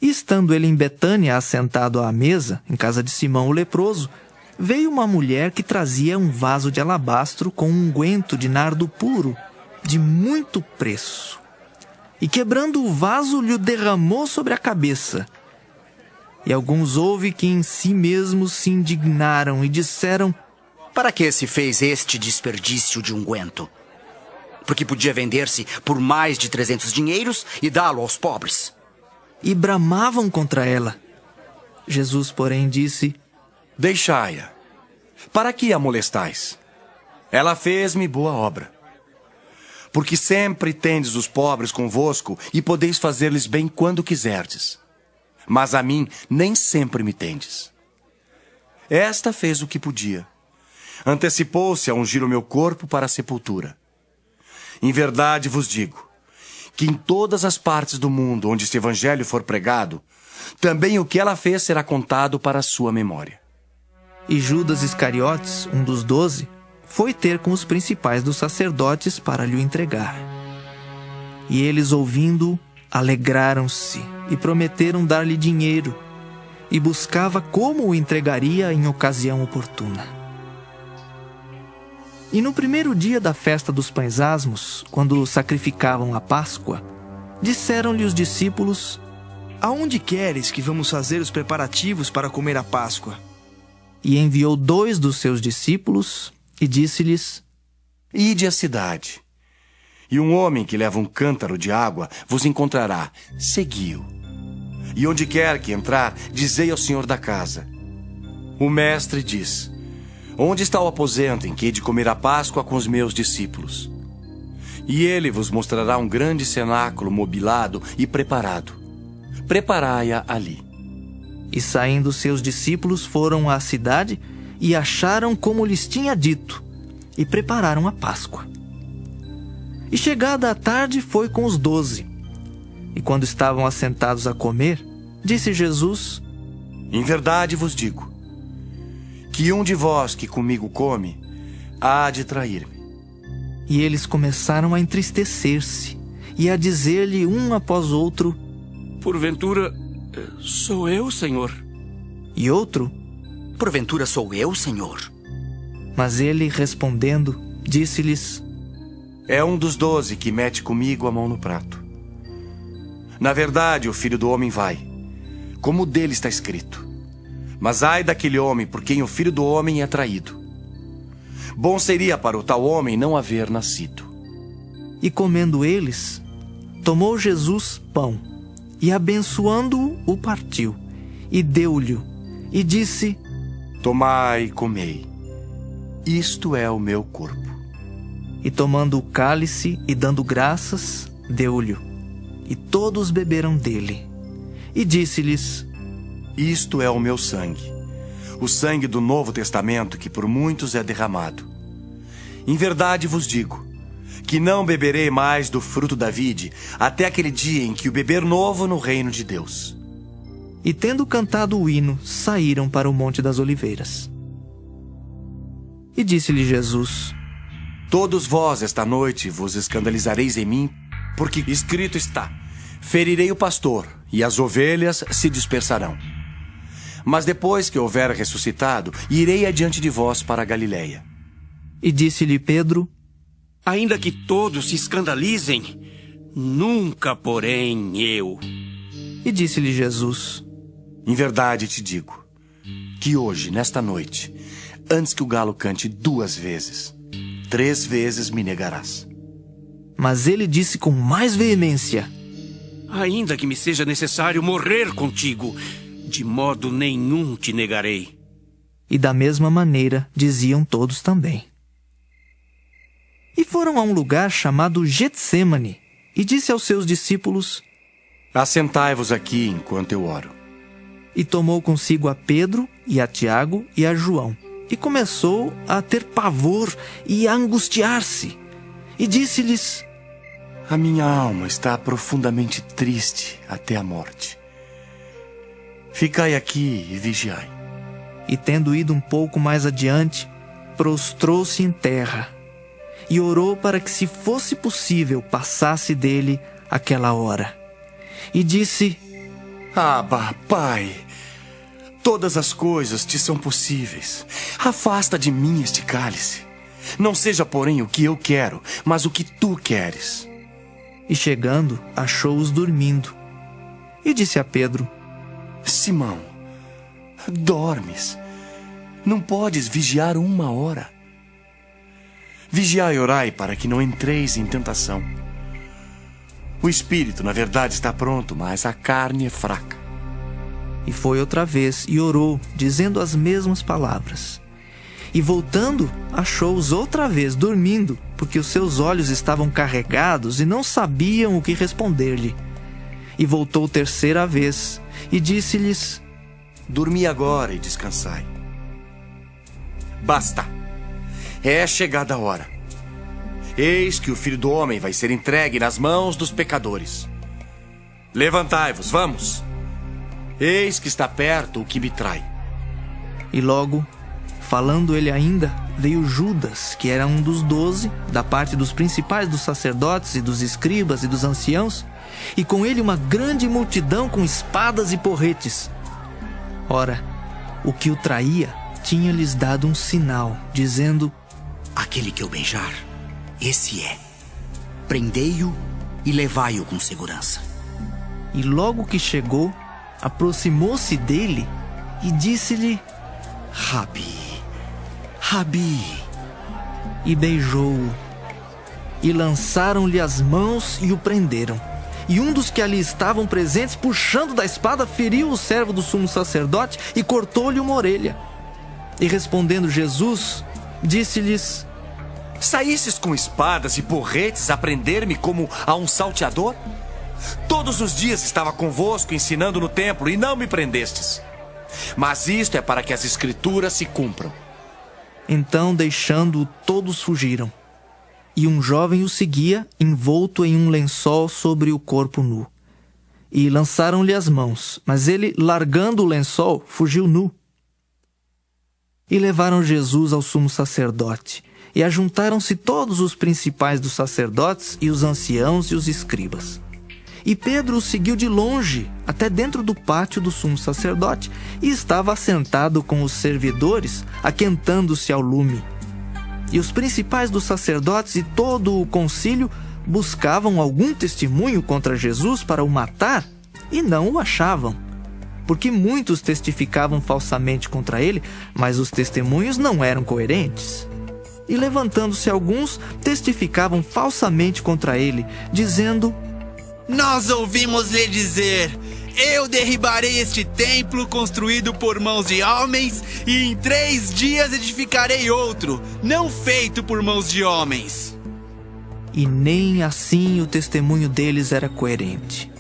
E estando ele em Betânia, assentado à mesa, em casa de Simão o leproso, veio uma mulher que trazia um vaso de alabastro com um unguento de nardo puro, de muito preço. E quebrando o vaso, lhe o derramou sobre a cabeça. E alguns houve que em si mesmos se indignaram e disseram: para que se fez este desperdício de unguento? Porque podia vender-se por mais de 300 dinheiros e dá-lo aos pobres. E bramavam contra ela. Jesus, porém, disse: deixai-a. Para que a molestais? Ela fez-me boa obra. Porque sempre tendes os pobres convosco e podeis fazer-lhes bem quando quiserdes. Mas a mim nem sempre me tendes. Esta fez o que podia. Antecipou-se a ungir o meu corpo para a sepultura. Em verdade vos digo, que em todas as partes do mundo onde este evangelho for pregado, também o que ela fez será contado para a sua memória. E Judas Iscariotes, um dos 12, foi ter com os principais dos sacerdotes para lhe entregar. E eles, ouvindo, alegraram-se e prometeram dar-lhe dinheiro, e buscava como o entregaria em ocasião oportuna. E no primeiro dia da festa dos pães asmos, quando sacrificavam a Páscoa, disseram-lhe os discípulos: Aonde queres que vamos fazer os preparativos para comer a Páscoa? E enviou 2 dos seus discípulos e disse-lhes: Ide à cidade, e um homem que leva um cântaro de água vos encontrará. Segui-o. E onde quer que entrar, dizei ao senhor da casa: O mestre diz: Onde está o aposento em que hei de comer a Páscoa com os meus discípulos? E ele vos mostrará um grande cenáculo mobilado e preparado. Preparai-a ali. E saindo seus discípulos foram à cidade e acharam como lhes tinha dito, e prepararam a Páscoa. E chegada a tarde foi com os 12. E quando estavam assentados a comer, disse Jesus: Em verdade vos digo, que um de vós que comigo come, há de trair-me. E eles começaram a entristecer-se, e a dizer-lhe um após outro: Porventura, sou eu, Senhor? E outro: Porventura sou eu, Senhor? Mas ele, respondendo, disse-lhes: É um dos 12 que mete comigo a mão no prato. Na verdade, o Filho do Homem vai, como dele está escrito. Mas ai daquele homem por quem o Filho do Homem é traído. Bom seria para o tal homem não haver nascido. E comendo eles, tomou Jesus pão, e abençoando-o, o partiu, e deu-lhe, e disse: Tomai e comei, isto é o meu corpo. E tomando o cálice e dando graças, deu-lhe, e todos beberam dele. E disse-lhes: Isto é o meu sangue, o sangue do Novo Testamento que por muitos é derramado. Em verdade vos digo, que não beberei mais do fruto da vide, até aquele dia em que o beber novo no reino de Deus. E tendo cantado o hino, saíram para o Monte das Oliveiras. E disse-lhe Jesus: Todos vós esta noite vos escandalizareis em mim, porque escrito está: Ferirei o pastor, e as ovelhas se dispersarão. Mas depois que houver ressuscitado, irei adiante de vós para a Galiléia. E disse-lhe Pedro: Ainda que todos se escandalizem, nunca, porém, eu. E disse-lhe Jesus: Em verdade te digo, que hoje, nesta noite, antes que o galo cante 2 vezes, 3 vezes me negarás. Mas ele disse com mais veemência: Ainda que me seja necessário morrer contigo, de modo nenhum te negarei. E da mesma maneira diziam todos também. E foram a um lugar chamado Getsêmani, e disse aos seus discípulos: Assentai-vos aqui enquanto eu oro. E tomou consigo a Pedro, e a Tiago, e a João, e começou a ter pavor e a angustiar-se. E disse-lhes: A minha alma está profundamente triste até a morte. Ficai aqui e vigiai. E tendo ido um pouco mais adiante, prostrou-se em terra, e orou para que, se fosse possível, passasse dele aquela hora. E disse: Abba, Pai, todas as coisas te são possíveis. Afasta de mim este cálice. Não seja, porém, o que eu quero, mas o que tu queres. E chegando, achou-os dormindo. E disse a Pedro: Simão, dormes? Não podes vigiar 1 hora? Vigiai e orai para que não entreis em tentação. O espírito, na verdade, está pronto, mas a carne é fraca. E foi outra vez e orou, dizendo as mesmas palavras. E voltando, achou-os outra vez dormindo, porque os seus olhos estavam carregados e não sabiam o que responder-lhe. E voltou 3ª vez e disse-lhes: Dormi agora e descansai. Basta. É chegada a hora. Eis que o Filho do Homem vai ser entregue nas mãos dos pecadores. Levantai-vos, vamos. Eis que está perto o que me trai. E logo, falando ele ainda, veio Judas, que era um dos 12, da parte dos principais dos sacerdotes e dos escribas e dos anciãos, e com ele uma grande multidão com espadas e porretes. Ora, o que o traía tinha-lhes dado um sinal, dizendo: aquele que eu beijar, esse é. Prendei-o e levai-o com segurança. E logo que chegou, aproximou-se dele e disse-lhe: Rabi, Rabi. E beijou-o. E lançaram-lhe as mãos e o prenderam. E um dos que ali estavam presentes, puxando da espada, feriu o servo do sumo sacerdote e cortou-lhe uma orelha. E respondendo Jesus, disse-lhes: saístes com espadas e porretes a prender-me como a um salteador? Todos os dias estava convosco ensinando no templo e não me prendestes. Mas isto é para que as escrituras se cumpram. Então, deixando-o, todos fugiram. E um jovem o seguia, envolto em um lençol sobre o corpo nu. E lançaram-lhe as mãos, mas ele, largando o lençol, fugiu nu. E levaram Jesus ao sumo sacerdote. E ajuntaram-se todos os principais dos sacerdotes e os anciãos e os escribas. E Pedro o seguiu de longe, até dentro do pátio do sumo sacerdote, e estava assentado com os servidores, aquentando-se ao lume. E os principais dos sacerdotes e todo o concílio buscavam algum testemunho contra Jesus para o matar, e não o achavam. Porque muitos testificavam falsamente contra ele, mas os testemunhos não eram coerentes. E levantando-se alguns, testificavam falsamente contra ele, dizendo: nós ouvimos lhe dizer: eu derribarei este templo construído por mãos de homens, e em 3 dias edificarei outro, não feito por mãos de homens. E nem assim o testemunho deles era coerente.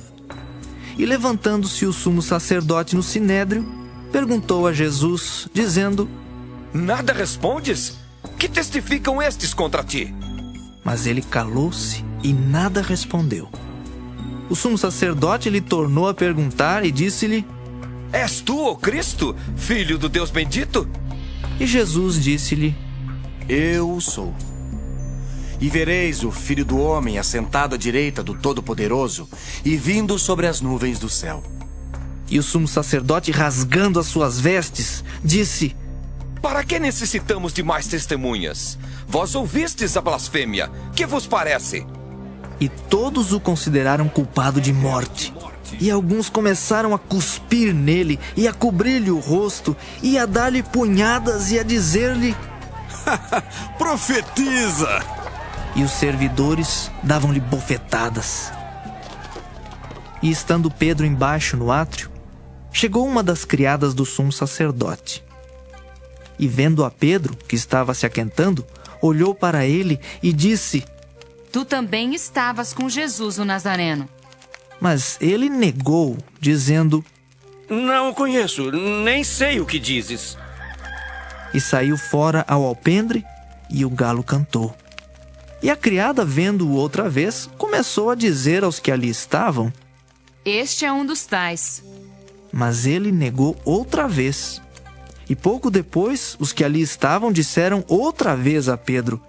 E levantando-se o sumo sacerdote no sinédrio, perguntou a Jesus, dizendo: nada respondes? Que testificam estes contra ti? Mas ele calou-se e nada respondeu. O sumo sacerdote lhe tornou a perguntar e disse-lhe: és tu, o Cristo, filho do Deus bendito? E Jesus disse-lhe: eu o sou. E vereis o Filho do Homem assentado à direita do Todo-Poderoso e vindo sobre as nuvens do céu. E o sumo sacerdote, rasgando as suas vestes, disse: para que necessitamos de mais testemunhas? Vós ouvistes a blasfêmia. Que vos parece? E todos o consideraram culpado de morte. E alguns começaram a cuspir nele, e a cobrir-lhe o rosto, e a dar-lhe punhadas, e a dizer-lhe: profetiza! E os servidores davam-lhe bofetadas. E estando Pedro embaixo no átrio, chegou uma das criadas do sumo sacerdote. E vendo a Pedro, que estava se aquentando, olhou para ele e disse: tu também estavas com Jesus o Nazareno. Mas ele negou, dizendo: não o conheço, nem sei o que dizes. E saiu fora ao alpendre, e o galo cantou. E a criada, vendo-o outra vez, começou a dizer aos que ali estavam: este é um dos tais. Mas ele negou outra vez. E pouco depois, os que ali estavam disseram outra vez a Pedro: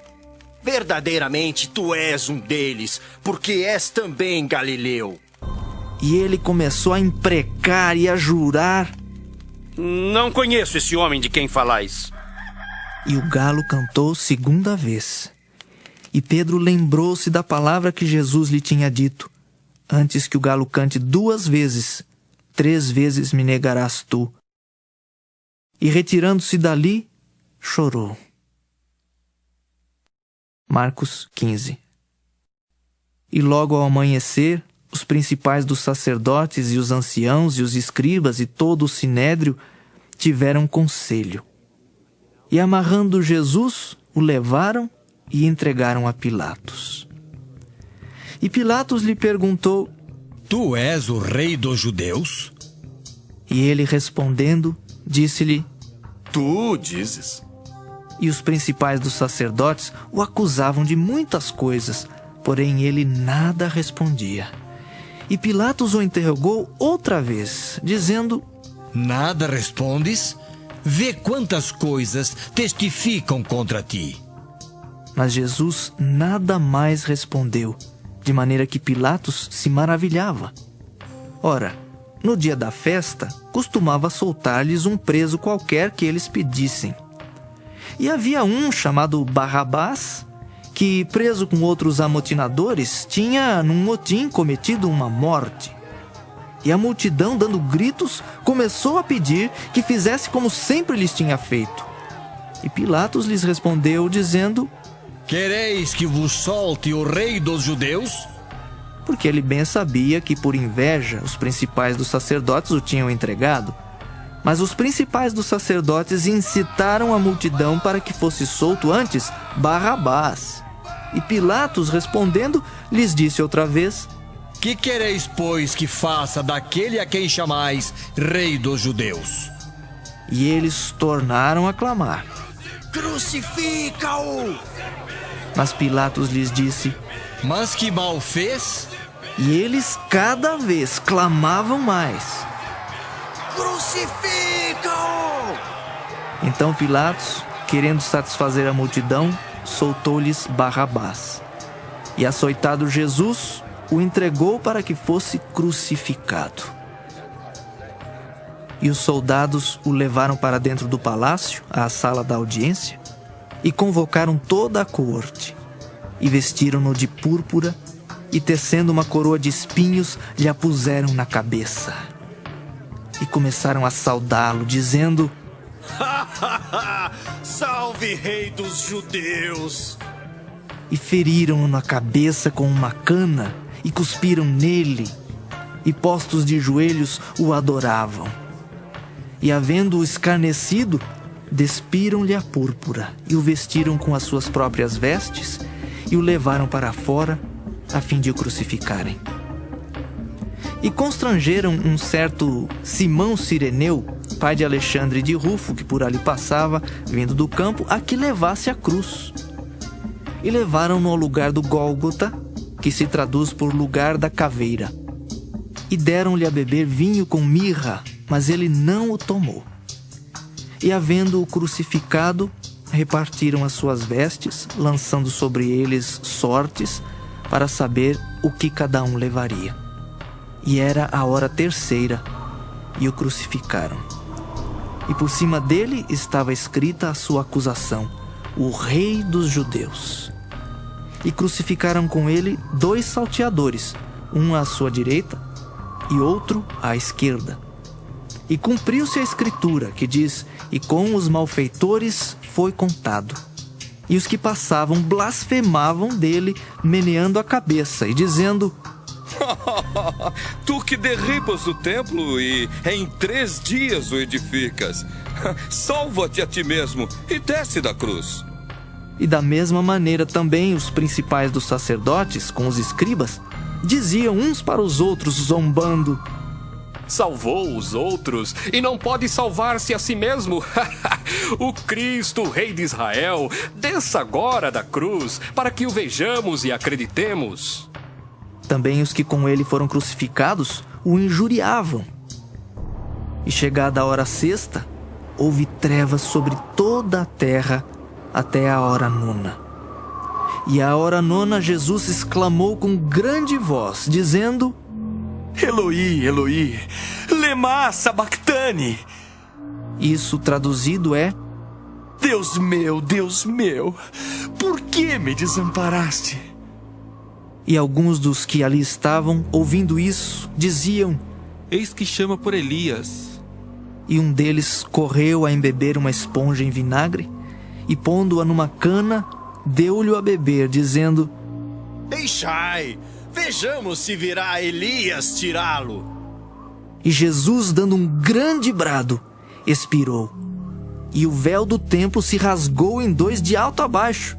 verdadeiramente tu és um deles, porque és também galileu. E ele começou a imprecar e a jurar: não conheço esse homem de quem falais. E o galo cantou segunda vez. E Pedro lembrou-se da palavra que Jesus lhe tinha dito: antes que o galo cante 2 vezes, 3 vezes me negarás tu. E retirando-se dali, chorou. Marcos 15. E logo ao amanhecer, os principais dos sacerdotes e os anciãos e os escribas e todo o sinédrio tiveram conselho. E amarrando Jesus, o levaram e entregaram a Pilatos. E Pilatos lhe perguntou: tu és o rei dos judeus? E ele respondendo, disse-lhe: tu dizes. E os principais dos sacerdotes o acusavam de muitas coisas, porém ele nada respondia. E Pilatos o interrogou outra vez, dizendo: nada respondes? Vê quantas coisas testificam contra ti. Mas Jesus nada mais respondeu, de maneira que Pilatos se maravilhava. Ora, no dia da festa, costumava soltar-lhes um preso qualquer que eles pedissem. E havia um chamado Barrabás, que, preso com outros amotinadores, tinha, num motim, cometido uma morte. E a multidão, dando gritos, começou a pedir que fizesse como sempre lhes tinha feito. E Pilatos lhes respondeu, dizendo: Quereis que vos solte o rei dos judeus? Porque ele bem sabia que, por inveja, os principais dos sacerdotes o tinham entregado. Mas os principais dos sacerdotes incitaram a multidão para que fosse solto antes Barrabás. E Pilatos, respondendo, lhes disse outra vez: Que quereis, pois, que faça daquele a quem chamais rei dos judeus? E eles tornaram a clamar: Crucifica-o! Mas Pilatos lhes disse: Mas que mal fez? E eles cada vez clamavam mais: Crucifica-o! Então Pilatos, querendo satisfazer a multidão, soltou-lhes Barrabás. E açoitado Jesus, o entregou para que fosse crucificado. E os soldados o levaram para dentro do palácio, à sala da audiência, e convocaram toda a corte, e vestiram-no de púrpura, e tecendo uma coroa de espinhos, lhe a puseram na cabeça. E começaram a saudá-lo, dizendo: Salve, rei dos judeus! E feriram-no na cabeça com uma cana, e cuspiram nele, e postos de joelhos o adoravam. E havendo-o escarnecido, despiram-lhe a púrpura, e o vestiram com as suas próprias vestes, e o levaram para fora, a fim de o crucificarem. E constrangeram um certo Simão Cireneu, pai de Alexandre de Rufo, que por ali passava, vindo do campo, a que levasse a cruz. E levaram-no ao lugar do Gólgota, que se traduz por lugar da caveira. E deram-lhe a beber vinho com mirra, mas ele não o tomou. E havendo-o crucificado, repartiram as suas vestes, lançando sobre eles sortes, para saber o que cada um levaria. E era a hora terceira, e o crucificaram. E por cima dele estava escrita a sua acusação: o Rei dos Judeus. E crucificaram com ele 2 salteadores, um à sua direita e outro à esquerda. E cumpriu-se a escritura, que diz: e com os malfeitores foi contado. E os que passavam blasfemavam dele, meneando a cabeça e dizendo: Tu que derribas o templo e em 3 dias o edificas, salva-te a ti mesmo e desce da cruz. E da mesma maneira também os principais dos sacerdotes, com os escribas, diziam uns para os outros, zombando: Salvou os outros e não pode salvar-se a si mesmo. O Cristo, o Rei de Israel, desça agora da cruz, para que o vejamos e acreditemos. Também os que com ele foram crucificados o injuriavam. E chegada a hora sexta, houve trevas sobre toda a terra até a hora nona. E à hora nona Jesus exclamou com grande voz, dizendo: Eloi, Eloi, lema sabachthani. Isso traduzido é: Deus meu, por que me desamparaste? E alguns dos que ali estavam, ouvindo isso, diziam: Eis que chama por Elias. E um deles correu a embeber uma esponja em vinagre, e pondo-a numa cana, deu-lhe a beber, dizendo: Deixai, vejamos se virá Elias tirá-lo. E Jesus, dando um grande brado, expirou. E o véu do templo se rasgou em 2 de alto a baixo.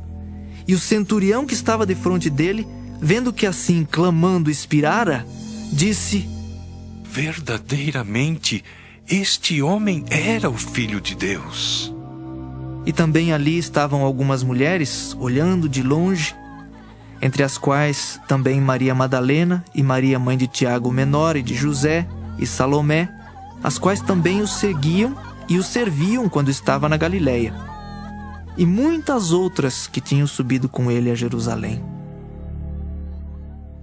E o centurião que estava defronte dele, vendo que assim, clamando, expirara, disse: Verdadeiramente, este homem era o Filho de Deus. E também ali estavam algumas mulheres, olhando de longe, entre as quais também Maria Madalena e Maria, mãe de Tiago o Menor e de José, e Salomé, as quais também os seguiam e o serviam quando estava na Galileia, e muitas outras que tinham subido com ele a Jerusalém.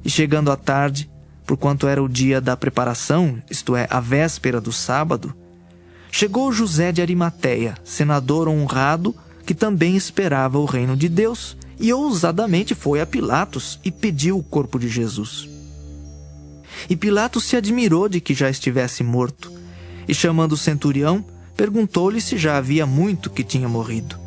E chegando à tarde, porquanto era o dia da preparação, isto é, a véspera do sábado, chegou José de Arimateia, senador honrado, que também esperava o reino de Deus, e ousadamente foi a Pilatos e pediu o corpo de Jesus. E Pilatos se admirou de que já estivesse morto, e chamando o centurião, perguntou-lhe se já havia muito que tinha morrido.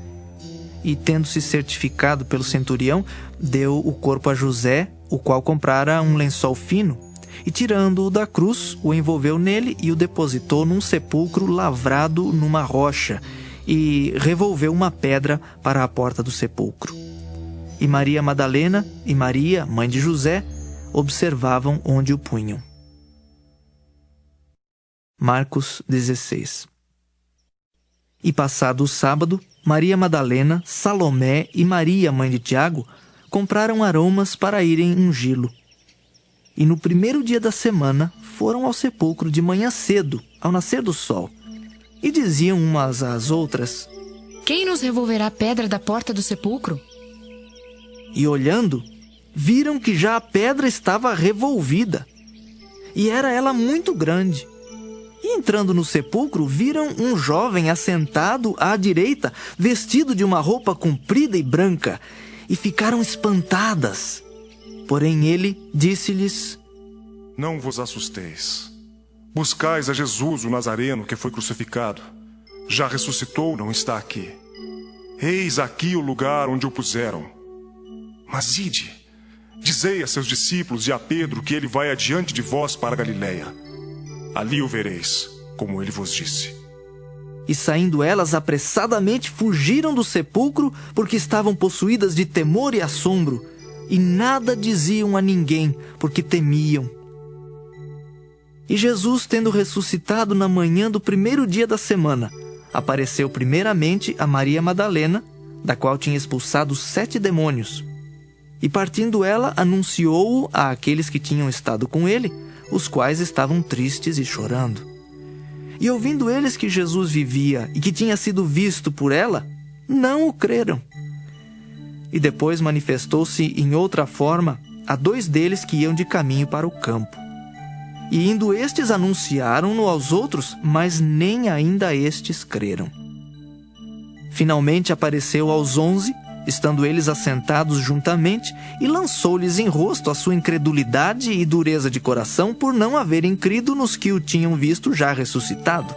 E tendo-se certificado pelo centurião, deu o corpo a José, o qual comprara um lençol fino, e tirando-o da cruz, o envolveu nele e o depositou num sepulcro lavrado numa rocha, e revolveu uma pedra para a porta do sepulcro. E Maria Madalena e Maria, mãe de José, observavam onde o punham. Marcos 16. E passado o sábado, Maria Madalena, Salomé e Maria, mãe de Tiago, compraram aromas para irem ungí-lo. E no primeiro dia da semana foram ao sepulcro de manhã cedo, ao nascer do sol. E diziam umas às outras: Quem nos revolverá a pedra da porta do sepulcro? E olhando, viram que já a pedra estava revolvida, e era ela muito grande. E entrando no sepulcro, viram um jovem assentado à direita, vestido de uma roupa comprida e branca, e ficaram espantadas. Porém ele disse-lhes: Não vos assusteis. Buscais a Jesus, o Nazareno, que foi crucificado. Já ressuscitou, não está aqui. Eis aqui o lugar onde o puseram. Mas ide, dizei a seus discípulos e a Pedro que ele vai adiante de vós para a Galileia. Ali o vereis, como ele vos disse. E saindo elas apressadamente fugiram do sepulcro, porque estavam possuídas de temor e assombro, e nada diziam a ninguém, porque temiam. E Jesus, tendo ressuscitado na manhã do primeiro dia da semana, apareceu primeiramente a Maria Madalena, da qual tinha expulsado 7 demônios. E partindo ela, anunciou-o a aqueles que tinham estado com ele, os quais estavam tristes e chorando. E ouvindo eles que Jesus vivia e que tinha sido visto por ela, não o creram. E depois manifestou-se em outra forma a 2 deles que iam de caminho para o campo. E indo estes anunciaram-no aos outros, mas nem ainda estes creram. Finalmente apareceu aos 11, estando eles assentados juntamente, e lançou-lhes em rosto a sua incredulidade e dureza de coração por não haverem crido nos que o tinham visto já ressuscitado.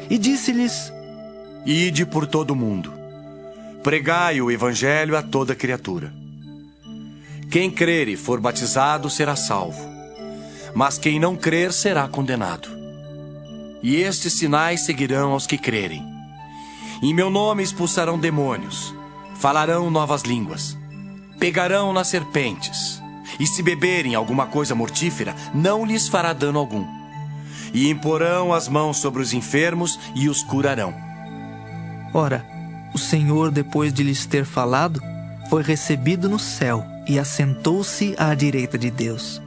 E disse-lhes: Ide por todo o mundo, pregai o evangelho a toda criatura. Quem crer e for batizado será salvo, mas quem não crer será condenado. E estes sinais seguirão aos que crerem. Em meu nome expulsarão demônios, falarão novas línguas, pegarão nas serpentes, e se beberem alguma coisa mortífera, não lhes fará dano algum. E imporão as mãos sobre os enfermos e os curarão. Ora, o Senhor, depois de lhes ter falado, foi recebido no céu e assentou-se à direita de Deus.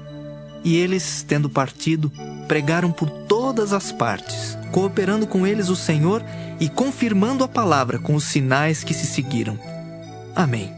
E eles, tendo partido, pregaram por todas as partes, cooperando com eles o Senhor e confirmando a palavra com os sinais que se seguiram. Amém.